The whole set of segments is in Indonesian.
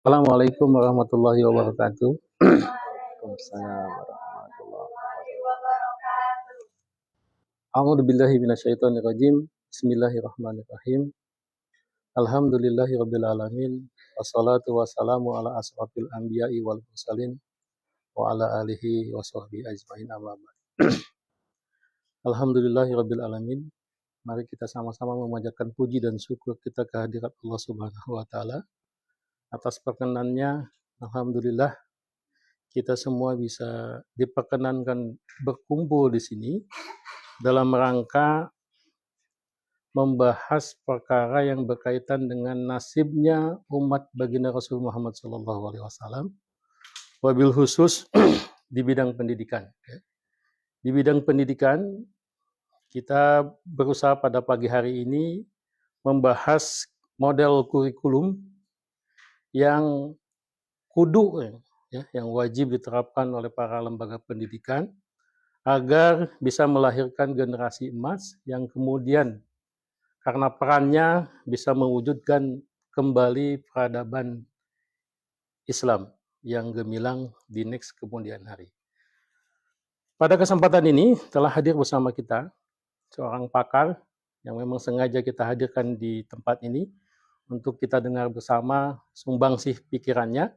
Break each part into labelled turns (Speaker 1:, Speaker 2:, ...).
Speaker 1: Assalamualaikum warahmatullahi wabarakatuh.
Speaker 2: Waalaikumsalam warahmatullahi wabarakatuh.
Speaker 1: A'udzu billahi minasyaitonir rajim. Bismillahirrahmanirrahim. Alhamdulillahirabbil alamin. Wassalatu wassalamu ala asrofil anbiya'i wal mursalin wa ala alihi wa sahbihi ajmain amma ba'd. Alhamdulillahirabbil alamin. Mari kita sama-sama memanjatkan puji dan syukur kita kehadirat Allah Subhanahu wa taala atas perkenannya. Alhamdulillah kita semua bisa diperkenankan berkumpul di sini dalam rangka membahas perkara yang berkaitan dengan nasibnya umat baginda Rasul Muhammad SAW, wabil khusus di bidang pendidikan. Di bidang pendidikan, kita berusaha pada pagi hari ini membahas model kurikulum yang kudu, yang wajib diterapkan oleh para lembaga pendidikan agar bisa melahirkan generasi emas yang kemudian karena perannya bisa mewujudkan kembali peradaban Islam yang gemilang di next kemudian hari. Pada kesempatan ini telah hadir bersama kita seorang pakar yang memang sengaja kita hadirkan di tempat ini untuk kita dengar bersama sumbangsih pikirannya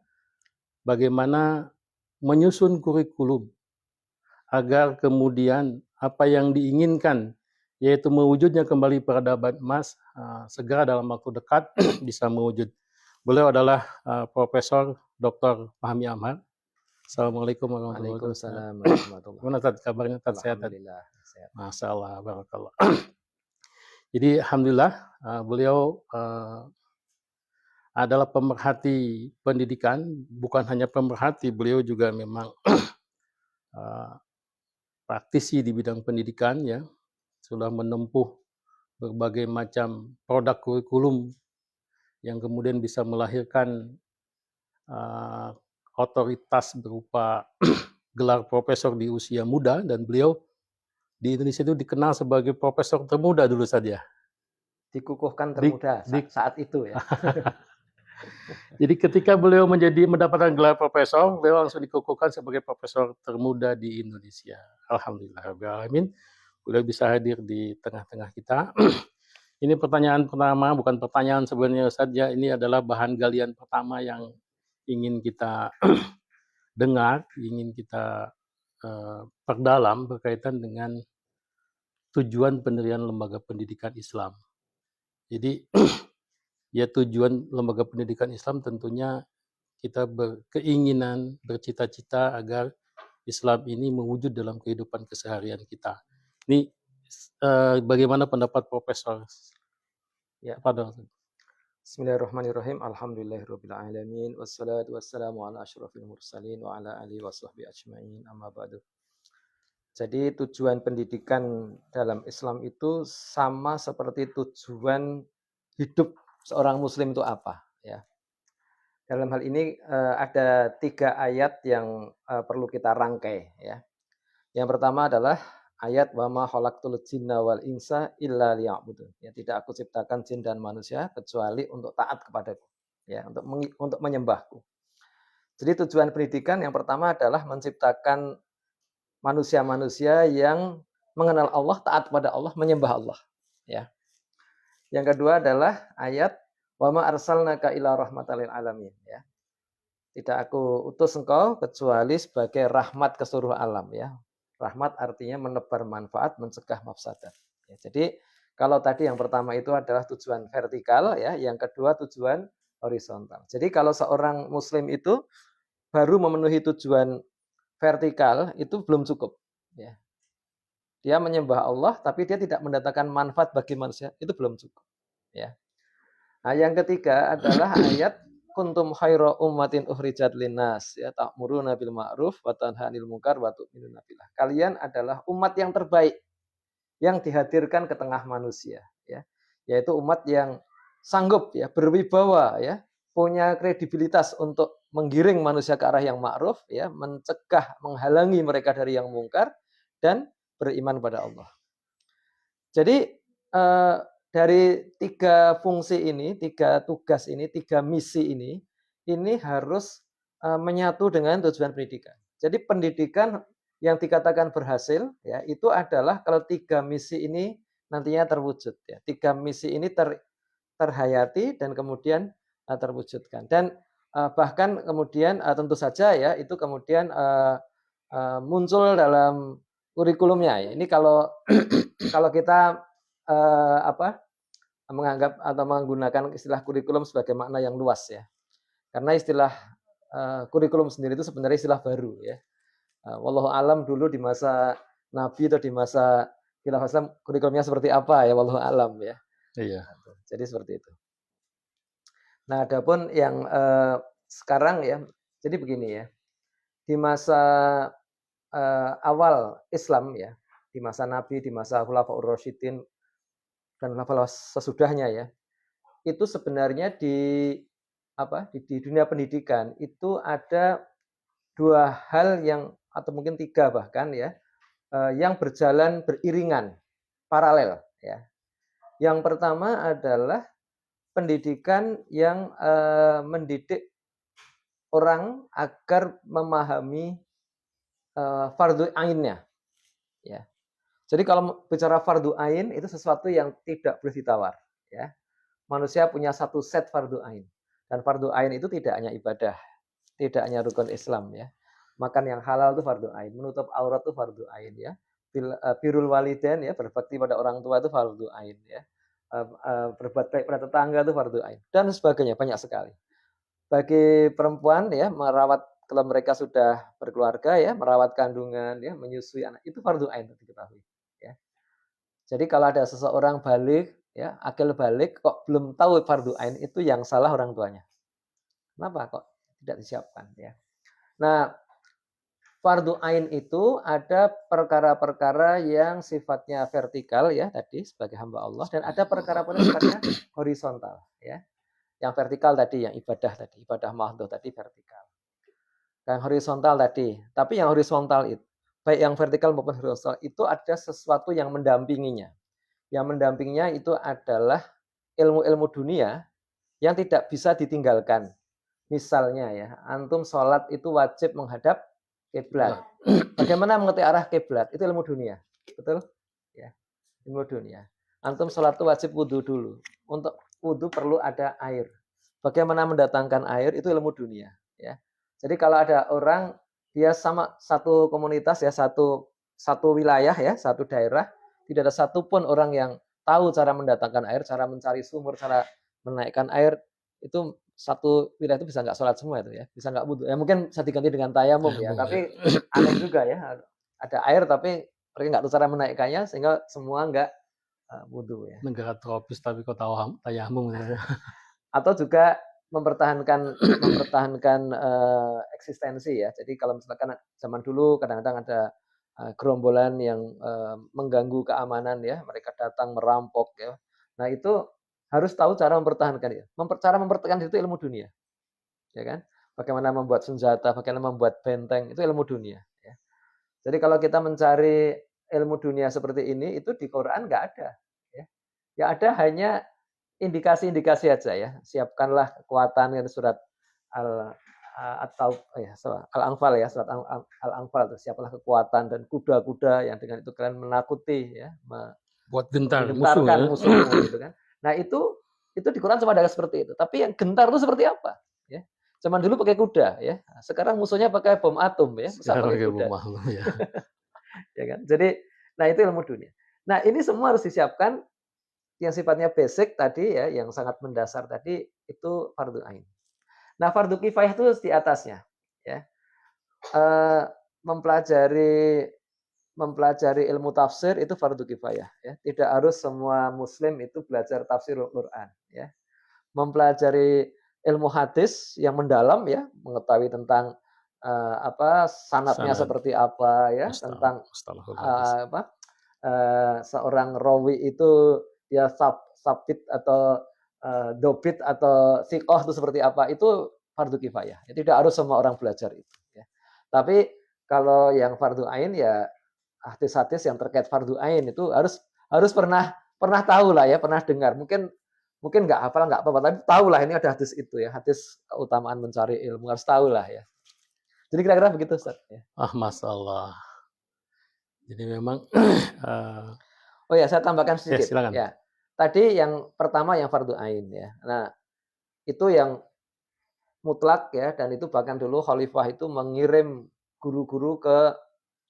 Speaker 1: bagaimana menyusun kurikulum agar kemudian apa yang diinginkan yaitu mewujudnya kembali peradaban emas segera dalam waktu dekat bisa mewujud. Beliau adalah Profesor Dr. Fahmi Amar. Assalamualaikum warahmatullahi wabarakatuh.
Speaker 2: Waalaikumsalam warahmatullahi
Speaker 1: Gimana Tad kabarnya Tad, sehat?
Speaker 2: Alhamdulillah sehat.
Speaker 1: Masya Allah, barakallah. Jadi alhamdulillah beliau adalah pemerhati pendidikan, bukan hanya pemerhati, beliau juga memang praktisi di bidang pendidikan, ya, sudah menempuh berbagai macam produk kurikulum yang kemudian bisa melahirkan otoritas berupa gelar profesor di usia muda, dan beliau di Indonesia itu dikenal sebagai profesor termuda dulu saja.
Speaker 2: Dikukuhkan termuda saat itu ya.
Speaker 1: Jadi ketika beliau mendapatkan gelar profesor, beliau langsung dikukuhkan sebagai profesor termuda di Indonesia. Alhamdulillahirrahmanirrahim. Beliau bisa hadir di tengah-tengah kita. Ini pertanyaan pertama, bukan pertanyaan sebenarnya saja, ini adalah bahan galian pertama yang ingin kita dengar, ingin kita perdalam berkaitan dengan tujuan pendirian lembaga pendidikan Islam. Jadi ya tujuan lembaga pendidikan Islam tentunya kita berkeinginan, bercita-cita agar Islam ini mewujud dalam kehidupan keseharian kita. Ini bagaimana pendapat Profesor?
Speaker 2: Ya.
Speaker 1: Pada
Speaker 2: Bismillahirrahmanirrahim. Alhamdulillahirabbil alamin wassalatu wassalamu ala asyrofil mursalin wa ala alihi washabbihi ajmain amma ba'du. Jadi tujuan pendidikan dalam Islam itu sama seperti tujuan hidup seorang muslim itu apa, ya. Dalam hal ini ada 3 ayat yang perlu kita rangkai, ya. Yang pertama adalah ayat wa ma khalaqtul jinna wal insa illa liya'budun. Ya, tidak aku ciptakan jin dan manusia kecuali untuk taat kepadaku, ya, untuk menyembahku. Jadi tujuan pendidikan yang pertama adalah menciptakan manusia-manusia yang mengenal Allah, taat kepada Allah, menyembah Allah, ya. Yang kedua adalah ayat wa ma arsalnaka ila rahmatal lil alamin, ya. Tidak aku utus engkau kecuali sebagai rahmat ke seluruh alam, ya. Rahmat artinya menebar manfaat, mencegah mafsadat. Ya, jadi kalau tadi yang pertama itu adalah tujuan vertikal, ya, yang kedua tujuan horizontal. Jadi kalau seorang muslim itu baru memenuhi tujuan vertikal itu belum cukup, ya. Dia menyembah Allah tapi dia tidak mendatangkan manfaat bagi manusia, itu belum cukup, ya. Nah, yang ketiga adalah ayat kuntum khaira ummatin ukhrijat linnas, ya, ta'muruna bil ma'ruf wa tanhauna 'anil munkar wa tu'minuna billah. Kalian adalah umat yang terbaik yang dihadirkan ke tengah manusia, ya. Yaitu umat yang sanggup, ya, berwibawa, ya, punya kredibilitas untuk menggiring manusia ke arah yang ma'ruf, ya, mencegah, menghalangi mereka dari yang mungkar dan beriman pada Allah. Jadi dari 3 fungsi ini, 3 tugas ini, 3 misi ini, ini harus menyatu dengan tujuan pendidikan. Jadi pendidikan yang dikatakan berhasil ya itu adalah kalau 3 misi ini nantinya terwujud ya. 3 misi ini terhayati dan kemudian terwujudkan. Dan bahkan kemudian tentu saja ya itu kemudian muncul dalam kurikulumnya ya. Ini kalau kalau kita menganggap atau menggunakan istilah kurikulum sebagai makna yang luas ya. Karena istilah kurikulum sendiri itu sebenarnya istilah baru ya. Wallahu alam dulu di masa Nabi atau di masa Khilafah Islam kurikulumnya seperti apa ya, wallahu alam ya.
Speaker 1: Iya.
Speaker 2: Jadi seperti itu. Nah, adapun yang sekarang ya, jadi begini ya. Di masa awal Islam ya, di masa Nabi, di masa Khulafaur Rasyidin dan khulafah sesudahnya ya. Itu sebenarnya di dunia pendidikan itu ada 2 hal yang atau mungkin 3 bahkan ya, yang berjalan beriringan, paralel ya. Yang pertama adalah pendidikan yang mendidik orang agar memahami fardhu ainnya ya. Jadi kalau bicara fardhu ain itu sesuatu yang tidak boleh ditawar ya. Manusia punya satu set fardhu ain. Dan fardhu ain itu tidak hanya ibadah, tidak hanya rukun Islam ya. Makan yang halal itu fardhu ain, menutup aurat itu fardhu ain ya. Birrul walidain ya, berbakti pada orang tua itu fardhu ain ya. Berbuat baik pada tetangga itu fardhu ain dan sebagainya, banyak sekali. Bagi perempuan ya, merawat kalau mereka sudah berkeluarga ya, merawat kandungan ya, menyusui anak itu fardhu ain diketahui ya. Jadi kalau ada seseorang balik ya, akil balik kok belum tahu fardhu ain itu yang salah orang tuanya. Kenapa kok tidak disiapkan ya? Nah, fardhu ain itu ada perkara-perkara yang sifatnya vertikal ya tadi sebagai hamba Allah dan ada perkara-perkara sifatnya horizontal ya. Yang vertikal tadi yang ibadah mahdhuf tadi vertikal. Yang horizontal tadi. Tapi yang horizontal itu baik yang vertikal maupun horizontal itu ada sesuatu yang mendampinginya. Yang mendampinginya itu adalah ilmu-ilmu dunia yang tidak bisa ditinggalkan. Misalnya ya, antum sholat itu wajib menghadap kiblat. Bagaimana mengerti arah kiblat? Itu ilmu dunia, betul? Ya, ilmu dunia. Antum sholat itu wajib wudhu dulu. Untuk wudhu perlu ada air. Bagaimana mendatangkan air? Itu ilmu dunia. Ya. Jadi kalau ada orang dia sama satu komunitas ya, satu wilayah ya, satu daerah, tidak ada satupun orang yang tahu cara mendatangkan air, cara mencari sumur, cara menaikkan air, itu satu wilayah itu bisa nggak sholat semua itu ya, bisa nggak wudhu. Ya mungkin bisa diganti dengan tayamum ya, tapi aneh juga ya, ada air tapi mereka nggak tahu cara menaikkannya sehingga semua nggak wudhu ya.
Speaker 1: Negara tropis tapi kok tahu tayamum.
Speaker 2: Atau juga mempertahankan eksistensi ya. Jadi kalau misalkan zaman dulu kadang-kadang ada gerombolan yang mengganggu keamanan ya, mereka datang merampok ya. Nah itu harus tahu cara mempertahankan itu. Cara mempertahankan itu ilmu dunia, ya kan? Bagaimana membuat senjata, bagaimana membuat benteng itu ilmu dunia. Ya. Jadi kalau kita mencari ilmu dunia seperti ini itu di Quran nggak ada. Ya, ya ada hanya indikasi-indikasi aja ya. Siapkanlah kekuatan dari surat Al-Anfal ya, surat Al-Anfal itu siapkanlah kekuatan dan kuda-kuda yang dengan itu kalian menakuti ya,
Speaker 1: buat gentar
Speaker 2: menggentarkan musuhmu gitu kan. Nah, itu di Quran cuma ada seperti itu. Tapi yang gentar itu seperti apa? Ya. Zaman dulu pakai kuda ya. Sekarang musuhnya pakai bom atom ya,
Speaker 1: sekarang
Speaker 2: pakai kuda.
Speaker 1: ya.
Speaker 2: Ya kan? Jadi nah itu ilmu dunia. Nah, ini semua harus disiapkan yang sifatnya basic tadi ya, yang sangat mendasar tadi itu fardhu ain. Nah, fardhu kifayah itu di atasnya ya. Mempelajari ilmu tafsir itu fardhu kifayah ya. Tidak harus semua muslim itu belajar tafsirul Quran ya. Mempelajari ilmu hadis yang mendalam ya, mengetahui tentang sanadnya seperti apa ya, tentang seorang rawi itu dia sabit atau dobit atau sikoh itu seperti apa, itu fardu kifayah. Ya, tidak harus semua orang belajar itu. Ya. Tapi kalau yang fardu ain ya hadis-hadis yang terkait fardu ain itu harus pernah tahu lah ya, pernah dengar. Mungkin Mungkin nggak hafal nggak apa-apa, tapi tahu lah ini ada hadis itu ya, hadis keutamaan mencari ilmu harus tahu lah ya. Jadi kira-kira begitu Ustaz. Ya.
Speaker 1: Masya Allah. Jadi memang
Speaker 2: Oh ya, saya tambahkan
Speaker 1: ya
Speaker 2: sedikit.
Speaker 1: silakan.
Speaker 2: Ya, tadi yang pertama yang fardu ain ya. Nah, itu yang mutlak ya, dan itu bahkan dulu khalifah itu mengirim guru-guru ke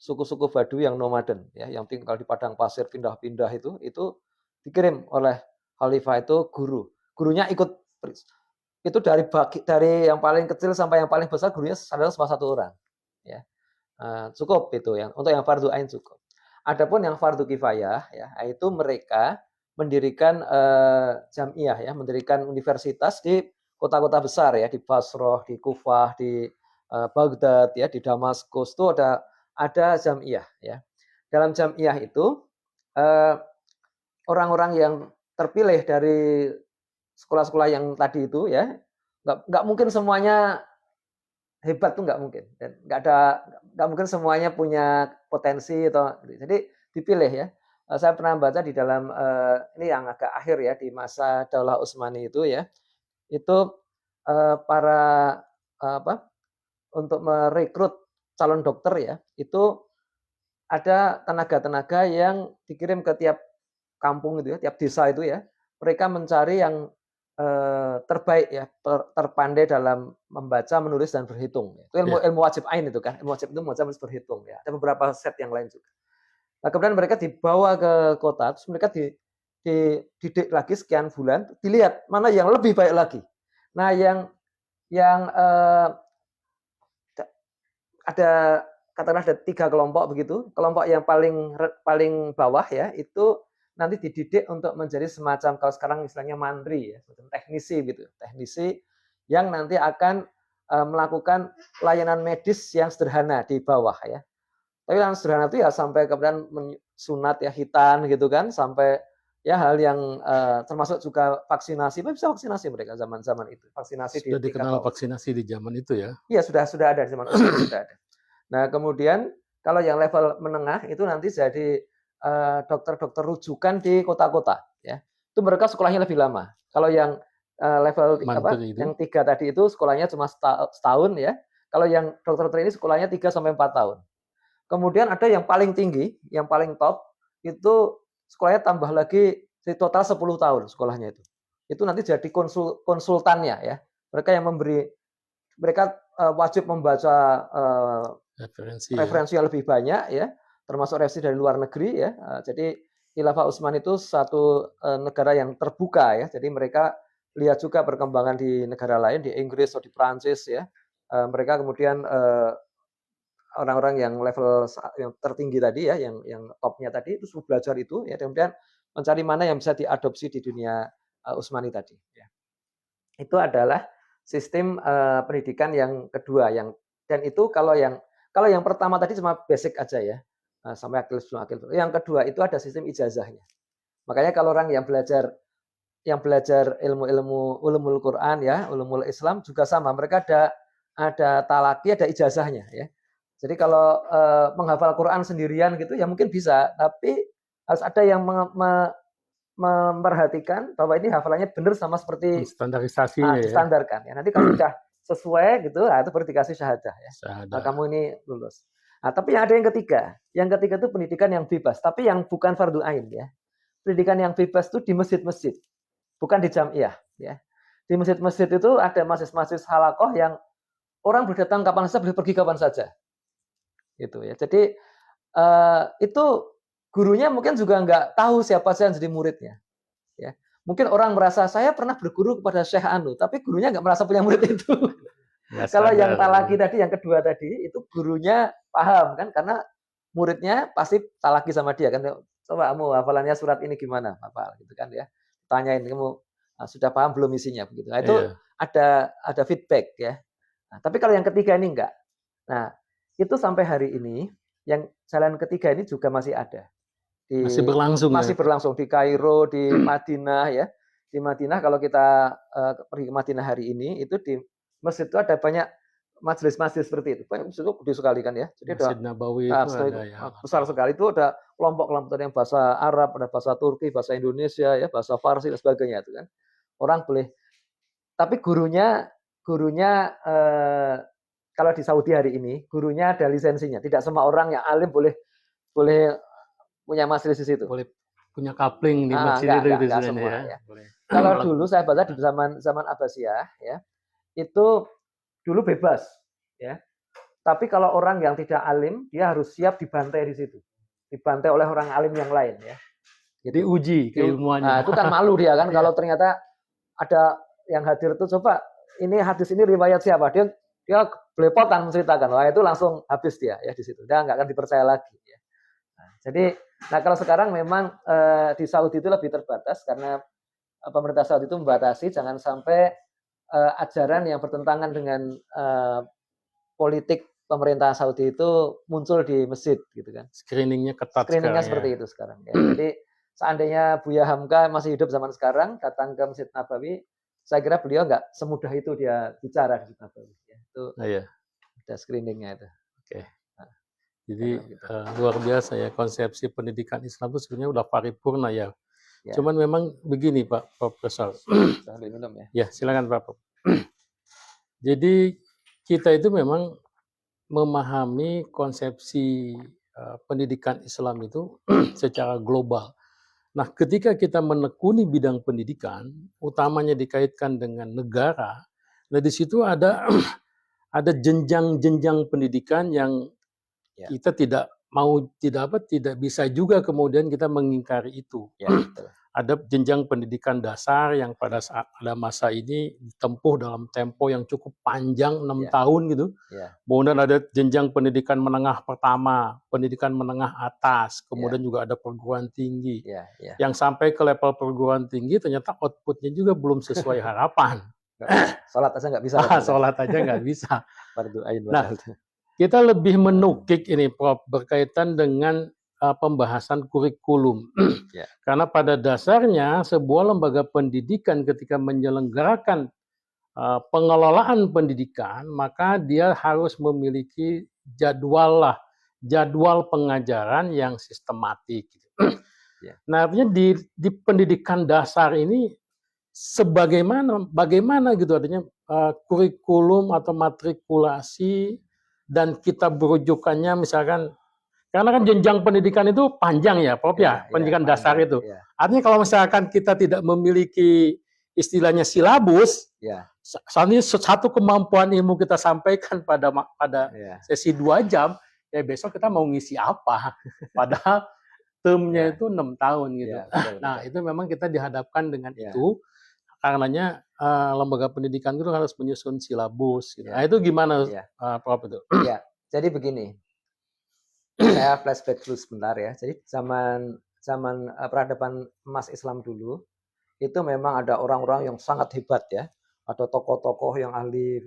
Speaker 2: suku-suku Baduy yang nomaden ya, yang tinggal di padang pasir pindah-pindah itu dikirim oleh khalifah itu guru. Gurunya ikut itu dari yang paling kecil sampai yang paling besar gurunya adalah salah satu orang ya. Cukup itu yang untuk yang fardu ain cukup. Adapun yang fardu kifayah ya, itu mereka mendirikan jamiah ya, mendirikan universitas di kota-kota besar ya, di Basrah, di Kufah, di Baghdad ya, di Damaskus itu ada jamiah ya. Dalam jamiah itu orang-orang yang terpilih dari sekolah-sekolah yang tadi itu ya, nggak mungkin semuanya hebat tuh nggak mungkin, dan nggak mungkin semuanya punya potensi atau jadi dipilih ya. Saya pernah baca di dalam ini yang agak akhir ya, di masa Daulah Utsmani itu ya, itu para apa untuk merekrut calon dokter ya, itu ada tenaga-tenaga yang dikirim ke tiap kampung itu ya, tiap desa itu ya, mereka mencari yang terbaik ya, terpandai dalam membaca, menulis dan berhitung. Itu ilmu wajib ain itu kan, ilmu wajib itu membaca, menulis, berhitung ya. Ada beberapa set yang lain juga. Nah, kemudian mereka dibawa ke kota, terus mereka dididik lagi sekian bulan, dilihat mana yang lebih baik lagi. Nah, yang ada katakanlah ada 3 kelompok begitu. Kelompok yang paling bawah ya, itu nanti dididik untuk menjadi semacam kalau sekarang istilahnya mandri ya, semacam teknisi gitu. Teknisi yang nanti akan melakukan layanan medis yang sederhana di bawah ya. Tapi yang sederhana itu ya sampai kemudian sunat ya, hitan gitu kan, sampai ya hal yang termasuk juga vaksinasi. Bisa vaksinasi mereka zaman-zaman itu. Vaksinasi
Speaker 1: sudah
Speaker 2: di
Speaker 1: dikenal vaksinasi di zaman itu ya.
Speaker 2: Iya, sudah ada di zaman itu sudah ada. Nah, kemudian kalau yang level menengah itu nanti jadi dokter-dokter rujukan di kota-kota ya. Itu mereka sekolahnya lebih lama. Kalau yang level yang 3 tadi itu sekolahnya cuma setahun ya. Kalau yang dokter-dokter ini sekolahnya 3 sampai 4 tahun. Kemudian ada yang paling tinggi, yang paling top itu sekolahnya tambah lagi total 10 tahun sekolahnya itu. Itu nanti jadi konsultannya ya. Mereka yang mereka wajib membaca referensi yang lebih banyak ya, termasuk referensi dari luar negeri ya. Jadi Khilafah Utsman itu satu negara yang terbuka ya. Jadi mereka lihat juga perkembangan di negara lain, di Inggris atau di Prancis ya. Mereka kemudian orang-orang yang level yang tertinggi tadi ya, yang topnya tadi itu sudah belajar itu ya, kemudian mencari mana yang bisa diadopsi di dunia Utsmani tadi ya. Itu adalah sistem pendidikan yang kedua dan itu kalau yang pertama tadi cuma basic aja ya, sampai akil sebelum akil. Yang kedua itu ada sistem ijazahnya. Makanya kalau orang yang belajar ilmu-ilmu ulumul Quran ya, ulumul Islam juga sama, mereka ada talaki, ada ijazahnya ya. Jadi kalau menghafal Quran sendirian gitu ya mungkin bisa, tapi harus ada yang memperhatikan bahwa ini hafalannya benar sama seperti
Speaker 1: standarisasinya
Speaker 2: distandarkan ya. Nanti kalau sudah sesuai gitu, itu baru dikasih syahadah ya. Nah, kamu ini lulus. Nah, tapi yang ada yang ketiga. Yang ketiga itu pendidikan yang bebas, tapi yang bukan fardu ain ya. Pendidikan yang bebas itu di masjid-masjid, bukan di jamiah ya. Di masjid-masjid itu ada masjid-masjid halakoh yang orang boleh datang kapan saja, boleh pergi kapan saja. Gitu ya. Jadi itu gurunya mungkin juga nggak tahu siapa saja yang jadi muridnya. Ya. Mungkin orang merasa saya pernah berguru kepada Syekh Anu, tapi gurunya nggak merasa punya murid itu. Kalau yang talaki tadi, yang kedua tadi, itu gurunya paham kan, karena muridnya pasti talaki sama dia kan. Coba kamu hafalannya surat ini gimana? Hafal gitu kan ya. Tanyain kamu sudah paham belum isinya begitu. Nah, itu ada feedback ya. Nah, tapi kalau yang ketiga ini enggak. Nah, itu sampai hari ini yang jalan ketiga ini juga masih ada.
Speaker 1: Masih berlangsung
Speaker 2: di Kairo, di Madinah ya. Di Madinah kalau kita pergi ke Madinah hari ini itu di masjid itu ada banyak majelis-majelis seperti itu. Banyak masjid itu gede sekali kan ya. Jadi
Speaker 1: Masjid Nabawi itu ada ya.
Speaker 2: Besar sekali itu ada kelompok-kelompok yang bahasa Arab, ada bahasa Turki, bahasa Indonesia ya, bahasa Farsi dan sebagainya itu kan. Orang boleh, tapi gurunya kalau di Saudi hari ini gurunya ada lisensinya. Tidak semua orang yang alim boleh punya majelis di situ.
Speaker 1: Boleh punya kapling di masjid itu
Speaker 2: Enggak semua ya. Kalau dulu saya baca di zaman Abbasiyah ya, itu dulu bebas ya. Tapi kalau orang yang tidak alim, dia harus siap dibantai di situ. Dibantai oleh orang alim yang lain ya.
Speaker 1: Jadi uji keilmuannya.
Speaker 2: Nah, itu kan malu dia kan kalau ternyata ada yang hadir itu, coba ini hadis ini riwayat siapa? Dia belepotan menceritakan. Wah, itu langsung habis dia ya di situ. Dia nggak akan dipercaya lagi ya. Nah, kalau sekarang memang di Saudi itu lebih terbatas karena pemerintah Saudi itu membatasi jangan sampai ajaran yang bertentangan dengan politik pemerintah Saudi itu muncul di masjid gitu kan.
Speaker 1: Screeningnya ketat.
Speaker 2: Screeningnya seperti itu sekarang ya. Jadi seandainya Buya Hamka masih hidup zaman sekarang datang ke Masjid Nabawi, saya kira beliau nggak semudah itu dia bicara di Masjid Nabawi ya. Itu ada screeningnya itu.
Speaker 1: Oke. Jadi luar biasa ya, konsepsi pendidikan Islam itu sebenarnya udah paripurna ya. Cuman memang begini Pak Profesor.
Speaker 2: Sambil minum ya.
Speaker 1: Ya, silakan Pak. Jadi kita itu memang memahami konsepsi pendidikan Islam itu secara global. Nah, ketika kita menekuni bidang pendidikan, utamanya dikaitkan dengan negara, nah di situ ada jenjang-jenjang pendidikan yang kita tidak bisa juga kemudian kita mengingkari itu. Ada jenjang pendidikan dasar yang pada masa ini ditempuh dalam tempo yang cukup panjang 6 tahun gitu. Kemudian ada jenjang pendidikan menengah pertama, pendidikan menengah atas, kemudian juga ada perguruan tinggi. Yang sampai ke level perguruan tinggi ternyata outputnya juga belum sesuai harapan.
Speaker 2: Sholat aja nggak bisa.
Speaker 1: Sholat aja nggak bisa.
Speaker 2: Nah,
Speaker 1: kita lebih menukik ini Prof berkaitan dengan pembahasan kurikulum. Karena pada dasarnya sebuah lembaga pendidikan ketika menyelenggarakan pengelolaan pendidikan, maka dia harus memiliki jadwal pengajaran yang sistematik. Nah, artinya di pendidikan dasar ini bagaimana gitu artinya kurikulum atau matrikulasi dan kita berujukannya misalkan. Karena kan jenjang pendidikan itu panjang ya, Prof ya, pendidikan dasar itu. Artinya kalau misalkan kita tidak memiliki istilahnya silabus, soalnya satu kemampuan ilmu kita sampaikan pada sesi 2 jam, ya besok kita mau ngisi apa? Padahal termnya itu 6 tahun gitu. Nah, itu memang kita dihadapkan dengan itu, karenanya lembaga pendidikan itu harus menyusun silabus. Gitu. Nah, itu gimana, Prof itu?
Speaker 2: Jadi begini. Saya flashback dulu sebentar ya. Jadi zaman peradaban emas Islam dulu itu memang ada orang-orang yang sangat hebat ya. Ada tokoh-tokoh yang ahli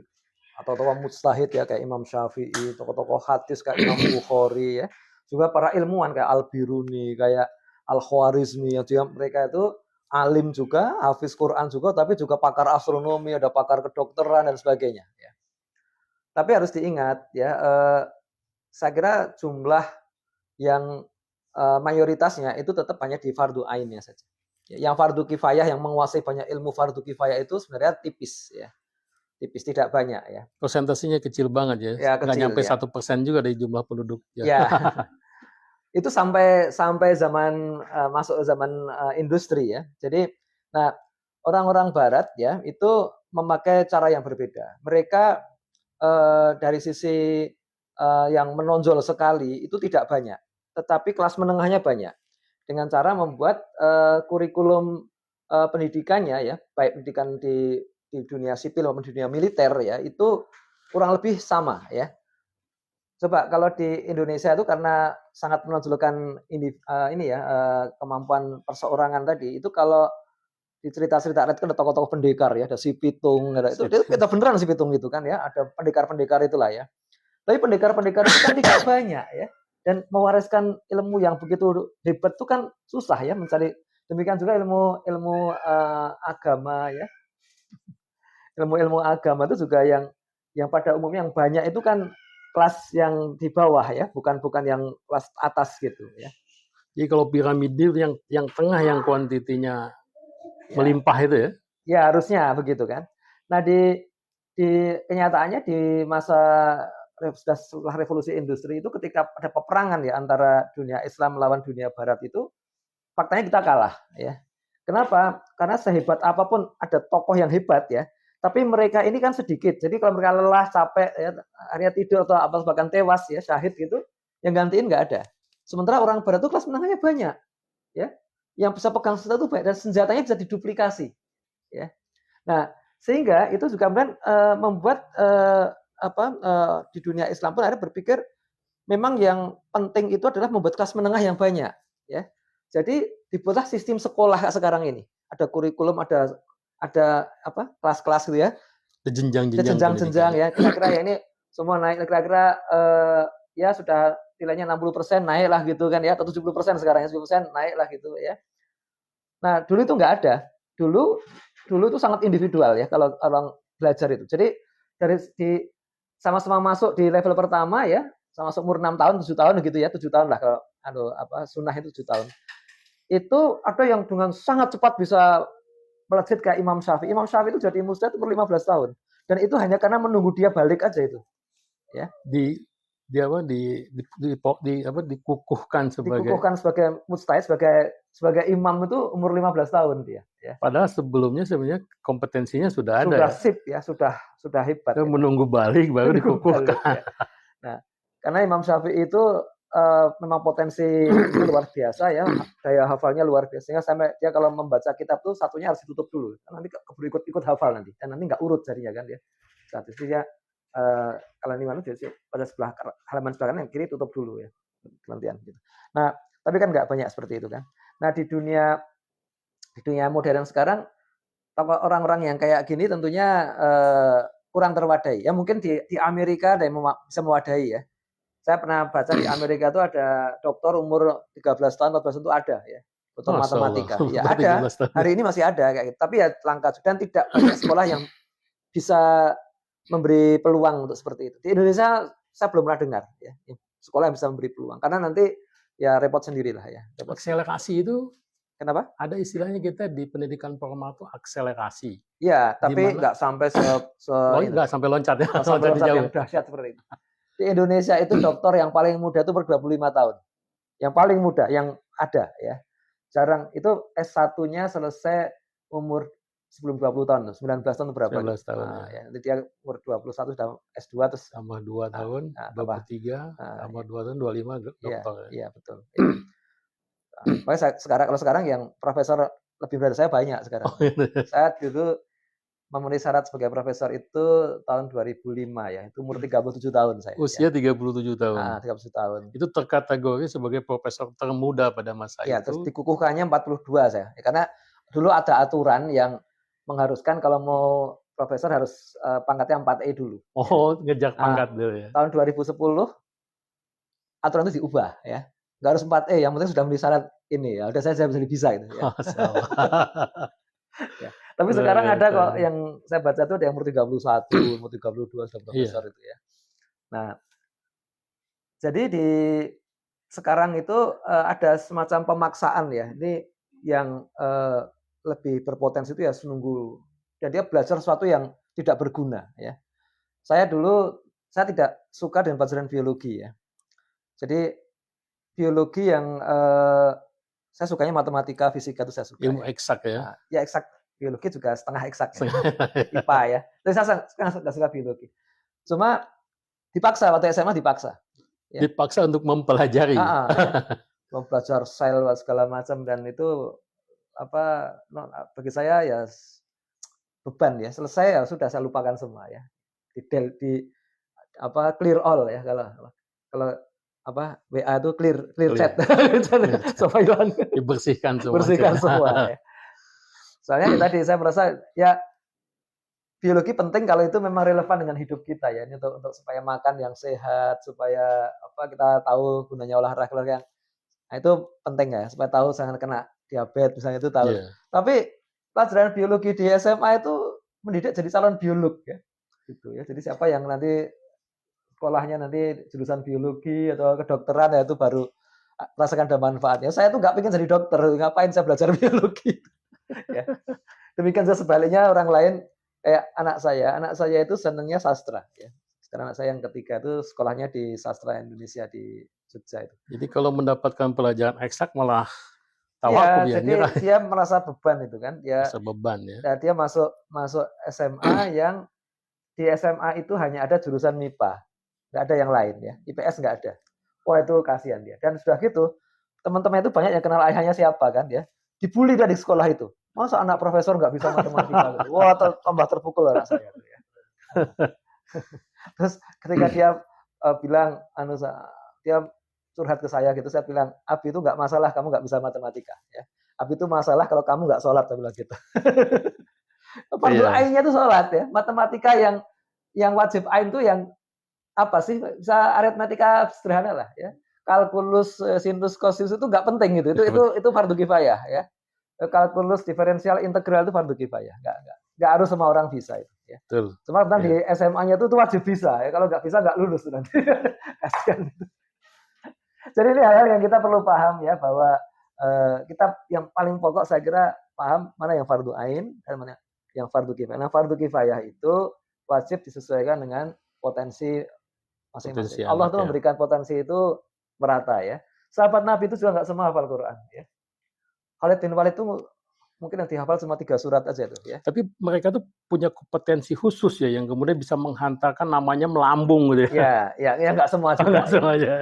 Speaker 2: atau tokoh mujtahid ya kayak Imam Syafi'i, tokoh-tokoh hadis kayak Imam Bukhari ya. Juga para ilmuwan kayak Al-Biruni, kayak Al-Khwarizmi yang juga mereka itu alim juga, hafiz Quran juga, tapi juga pakar astronomi, ada pakar kedokteran dan sebagainya ya. Tapi harus diingat ya, saya kira jumlah yang mayoritasnya itu tetap hanya di fardu ainnya saja. Yang fardu kifayah yang menguasai banyak ilmu fardu kifayah itu sebenarnya tipis ya. Tipis, tidak banyak ya.
Speaker 1: Persentasenya kecil banget ya. Nggak nyampe 1% juga dari jumlah penduduk.
Speaker 2: Ya. Itu sampai zaman masuk zaman industri ya. Jadi nah orang-orang barat ya itu memakai cara yang berbeda. Mereka dari sisi yang menonjol sekali itu tidak banyak, tetapi kelas menengahnya banyak dengan cara membuat kurikulum pendidikannya ya, baik pendidikan di dunia sipil maupun di dunia militer ya, itu kurang lebih sama ya. Coba kalau di Indonesia itu karena sangat menonjolkan kemampuan perseorangan tadi, itu kalau di cerita-cerita kan ada tokoh-tokoh pendekar ya, ada si Pitung, itu beneran si Pitung itu kan ya, ada pendekar-pendekar itulah ya. Tapi pendekar-pendekar itu kan tidak banyak ya. Dan mewariskan ilmu yang begitu hebat itu kan susah ya mencari. Demikian juga ilmu agama ya. Ilmu agama itu juga yang pada umumnya yang banyak itu kan kelas yang di bawah ya, bukan yang kelas atas gitu ya.
Speaker 1: Jadi kalau piramida yang tengah yang kuantitinya melimpah itu ya.
Speaker 2: Ya harusnya begitu kan. Nah di kenyataannya di masa setelah revolusi industri itu ketika ada peperangan ya antara dunia Islam melawan dunia Barat itu faktanya kita kalah ya. Kenapa? Karena sehebat apapun ada tokoh yang hebat ya, tapi mereka ini kan sedikit. Jadi kalau mereka lelah, capek, ya, akhirnya tidur atau apa bahkan tewas ya, syahid gitu, yang gantiin nggak ada. Sementara orang Barat itu kelas menengahnya banyak, ya, yang bisa pegang senjata itu banyak dan senjatanya bisa diduplikasi, ya. Nah, sehingga itu juga kemudian membuat di dunia Islam pun akhirnya berpikir memang yang penting itu adalah membuat kelas menengah yang banyak, ya. Jadi dibuatlah sistem sekolah sekarang ini. Ada kurikulum, ada apa kelas-kelas gitu ya.
Speaker 1: Ada jenjang-jenjang
Speaker 2: Jenjang-jenjang
Speaker 1: pendidikan.
Speaker 2: ya. Kira-kira ya ini semua naik kira-kira ya sudah nilainya 60% naik lah gitu kan ya, atau 70% sekarang ya 70% naik lah gitu ya. Nah, dulu itu nggak ada. Dulu itu sangat individual ya kalau orang belajar itu. Jadi dari sama-sama masuk di level pertama ya, sama umur 6 tahun, 7 tahun gitu ya, 7 tahun lah kalau sunnah itu 7 tahun. Itu ada yang dengan sangat cepat bisa melejit kayak Imam Syafi'i. Imam Syafi'i itu jadi mujtahid umur 15 tahun. Dan itu hanya karena menunggu dia balik aja itu. Ya.
Speaker 1: Dikukuhkan sebagai
Speaker 2: mujtahid, sebagai imam itu umur 15 tahun dia. Ya.
Speaker 1: Padahal sebelumnya sebenarnya kompetensinya sudah ada.
Speaker 2: Sudah sip ya, sudah hebat.
Speaker 1: Ya. Menunggu balik baru dikukuhkan.
Speaker 2: Ya. Nah, karena Imam Syafi'i itu memang potensi luar biasa ya, daya hafalnya luar biasa. Sehingga sampai dia kalau membaca kitab tuh satunya harus ditutup dulu, nanti keburu ikut hafal nanti, dan nanti nggak urut jadinya kan dia. Saat itu dia kalau ini mana pada sebelah halaman sebelah kanan yang kiri tutup dulu ya, penantian gitu. Nah, tapi kan nggak banyak seperti itu kan. Nah di dunia modern sekarang orang-orang yang kayak gini tentunya kurang terwadai. Ya mungkin di Amerika ada yang bisa mewadahi ya. Saya pernah baca di Amerika itu ada dokter umur 13 tahun, 14 tahun itu ada ya. Dokter matematika. Ya ada. Hari ini masih ada kayak gitu. Tapi ya langka dan tidak banyak sekolah yang bisa memberi peluang untuk seperti itu. Di Indonesia saya belum pernah dengar ya. Sekolah yang bisa memberi peluang. Karena nanti ya repot sendirilah ya.
Speaker 1: Akselerasi itu
Speaker 2: kenapa?
Speaker 1: Ada istilahnya kita di pendidikan formal itu akselerasi.
Speaker 2: Iya, tapi nggak sampai
Speaker 1: nggak sampai loncat ya.
Speaker 2: Sampai loncat yang dahsyat seperti itu. Di Indonesia itu dokter yang paling muda itu ber 25 tahun. Yang paling muda yang ada ya. Jarang itu S1-nya selesai umur sebelum 20 tahun, 19 tahun berapa?
Speaker 1: 19 tahun.
Speaker 2: Nah, ya. Nanti dia umur 21 sudah S2 terus
Speaker 1: tambah 2 tahun, 23, tambah 2 tahun 25 dokter.
Speaker 2: Iya, betul. Kalau sekarang yang profesor lebih muda saya banyak sekarang. Saya dulu memenuhi syarat sebagai profesor itu tahun 2005 ya. Itu umur 37 tahun saya.
Speaker 1: Usia 37 tahun.
Speaker 2: 37 tahun.
Speaker 1: Itu terkategori sebagai profesor termuda pada masa
Speaker 2: ya,
Speaker 1: itu.
Speaker 2: Terus dikukuhkannya 42 saya. Ya, karena dulu ada aturan yang mengharuskan kalau mau profesor harus pangkatnya 4E dulu.
Speaker 1: Oh, ngejar pangkat dulu ya.
Speaker 2: Tahun 2010 aturan itu diubah ya. Nggak harus 4E, yang penting sudah memenuhi syarat ini ya. Udah saya bisa gitu ya. Ya. Tapi sekarang ada kok yang saya baca itu ada yang umur 31, umur 32 sudah profesor itu ya. Nah, jadi di sekarang itu ada semacam pemaksaan ya. Ini yang lebih berpotensi itu ya menunggu dan dia belajar sesuatu yang tidak berguna ya. Saya tidak suka dengan pelajaran biologi ya. Jadi biologi yang saya sukanya matematika, fisika itu saya suka.
Speaker 1: Ilmu eksak ya.
Speaker 2: Nah, ya eksak, biologi juga setengah eksak ya. IPA ya. Tapi saya nggak suka biologi. Cuma dipaksa waktu SMA dipaksa.
Speaker 1: Ya. Dipaksa untuk mempelajari.
Speaker 2: Ya. Mempelajari sel segala macam dan itu bagi saya ya beban ya. Selesai ya sudah saya lupakan semua ya. Clear all ya kalau WA itu clear chat. Semua hilang.
Speaker 1: Dibersihkan semua.
Speaker 2: Bersihkan semua ya. Soalnya tadi saya merasa ya biologi penting kalau itu memang relevan dengan hidup kita ya. Ini untuk supaya makan yang sehat, supaya kita tahu gunanya olahraga yang nah, itu penting ya, supaya tahu jangan kena diabetes misalnya itu tahu. Yeah. Tapi pelajaran biologi di SMA itu mendidik jadi calon biolog ya. Gitu ya. Jadi siapa yang nanti sekolahnya nanti jurusan biologi atau kedokteran ya itu baru rasakan ada manfaatnya. Saya tuh nggak pengen jadi dokter, ngapain saya belajar biologi? Ya. Demikian juga sebaliknya orang lain kayak anak saya itu senangnya sastra ya. Sekarang anak saya yang ketiga itu sekolahnya di Sastra Indonesia di Jogja itu.
Speaker 1: Jadi kalau mendapatkan pelajaran eksak malah
Speaker 2: Iya,
Speaker 1: tawakuf ya,
Speaker 2: jadi
Speaker 1: nyerah,
Speaker 2: dia merasa beban itu kan.
Speaker 1: rasa beban ya.
Speaker 2: Dia masuk masuk SMA yang di SMA itu hanya ada jurusan MIPA, nggak ada yang lain ya. IPS nggak ada. Wah itu kasihan dia. Dan sudah gitu, teman-teman itu banyak yang kenal ayahnya siapa kan ya. Dibully dari sekolah itu. Masa anak profesor nggak bisa matematika gitu. Wah tambah terpukul anak saya. Gitu ya. Terus ketika dia bilang, dia curhat ke saya gitu, saya bilang, Abi itu nggak masalah kamu nggak bisa matematika. Ya. Abi itu masalah kalau kamu nggak sholat, saya bilang gitu. Fardu
Speaker 1: Iya.
Speaker 2: ainnya itu sholat ya. Matematika yang wajib ain itu yang apa sih? Bisa aritmatika sederhana lah ya. Kalkulus, sinus, kosinus itu nggak penting gitu. Itu fardu kifayah ya. Kalkulus diferensial integral itu fardu kifayah. Nggak harus semua orang bisa itu. Ya.
Speaker 1: Betul.
Speaker 2: Cuma kan
Speaker 1: Ya.
Speaker 2: di SMA-nya itu wajib bisa ya. Kalau nggak bisa nggak lulus nanti. Kasihan. Jadi ini hal-hal yang kita perlu paham ya bahwa kita yang paling pokok saya kira paham mana yang fardu ain dan mana yang fardu kifayah. Nah, fardu kifayah itu wajib disesuaikan dengan potensi masing-masing.
Speaker 1: Potensi
Speaker 2: Allah
Speaker 1: anak
Speaker 2: tuh
Speaker 1: ya.
Speaker 2: memberikan potensi itu merata ya. Sahabat Nabi itu juga nggak semua hafal Quran ya. Khalid bin Walid itu mungkin yang dihafal cuma 3 surat aja tuh ya.
Speaker 1: Tapi mereka tuh punya kompetensi khusus ya yang kemudian bisa menghantarkan namanya melambung gitu ya.
Speaker 2: Ya nggak semua juga.
Speaker 1: Nggak semuanya.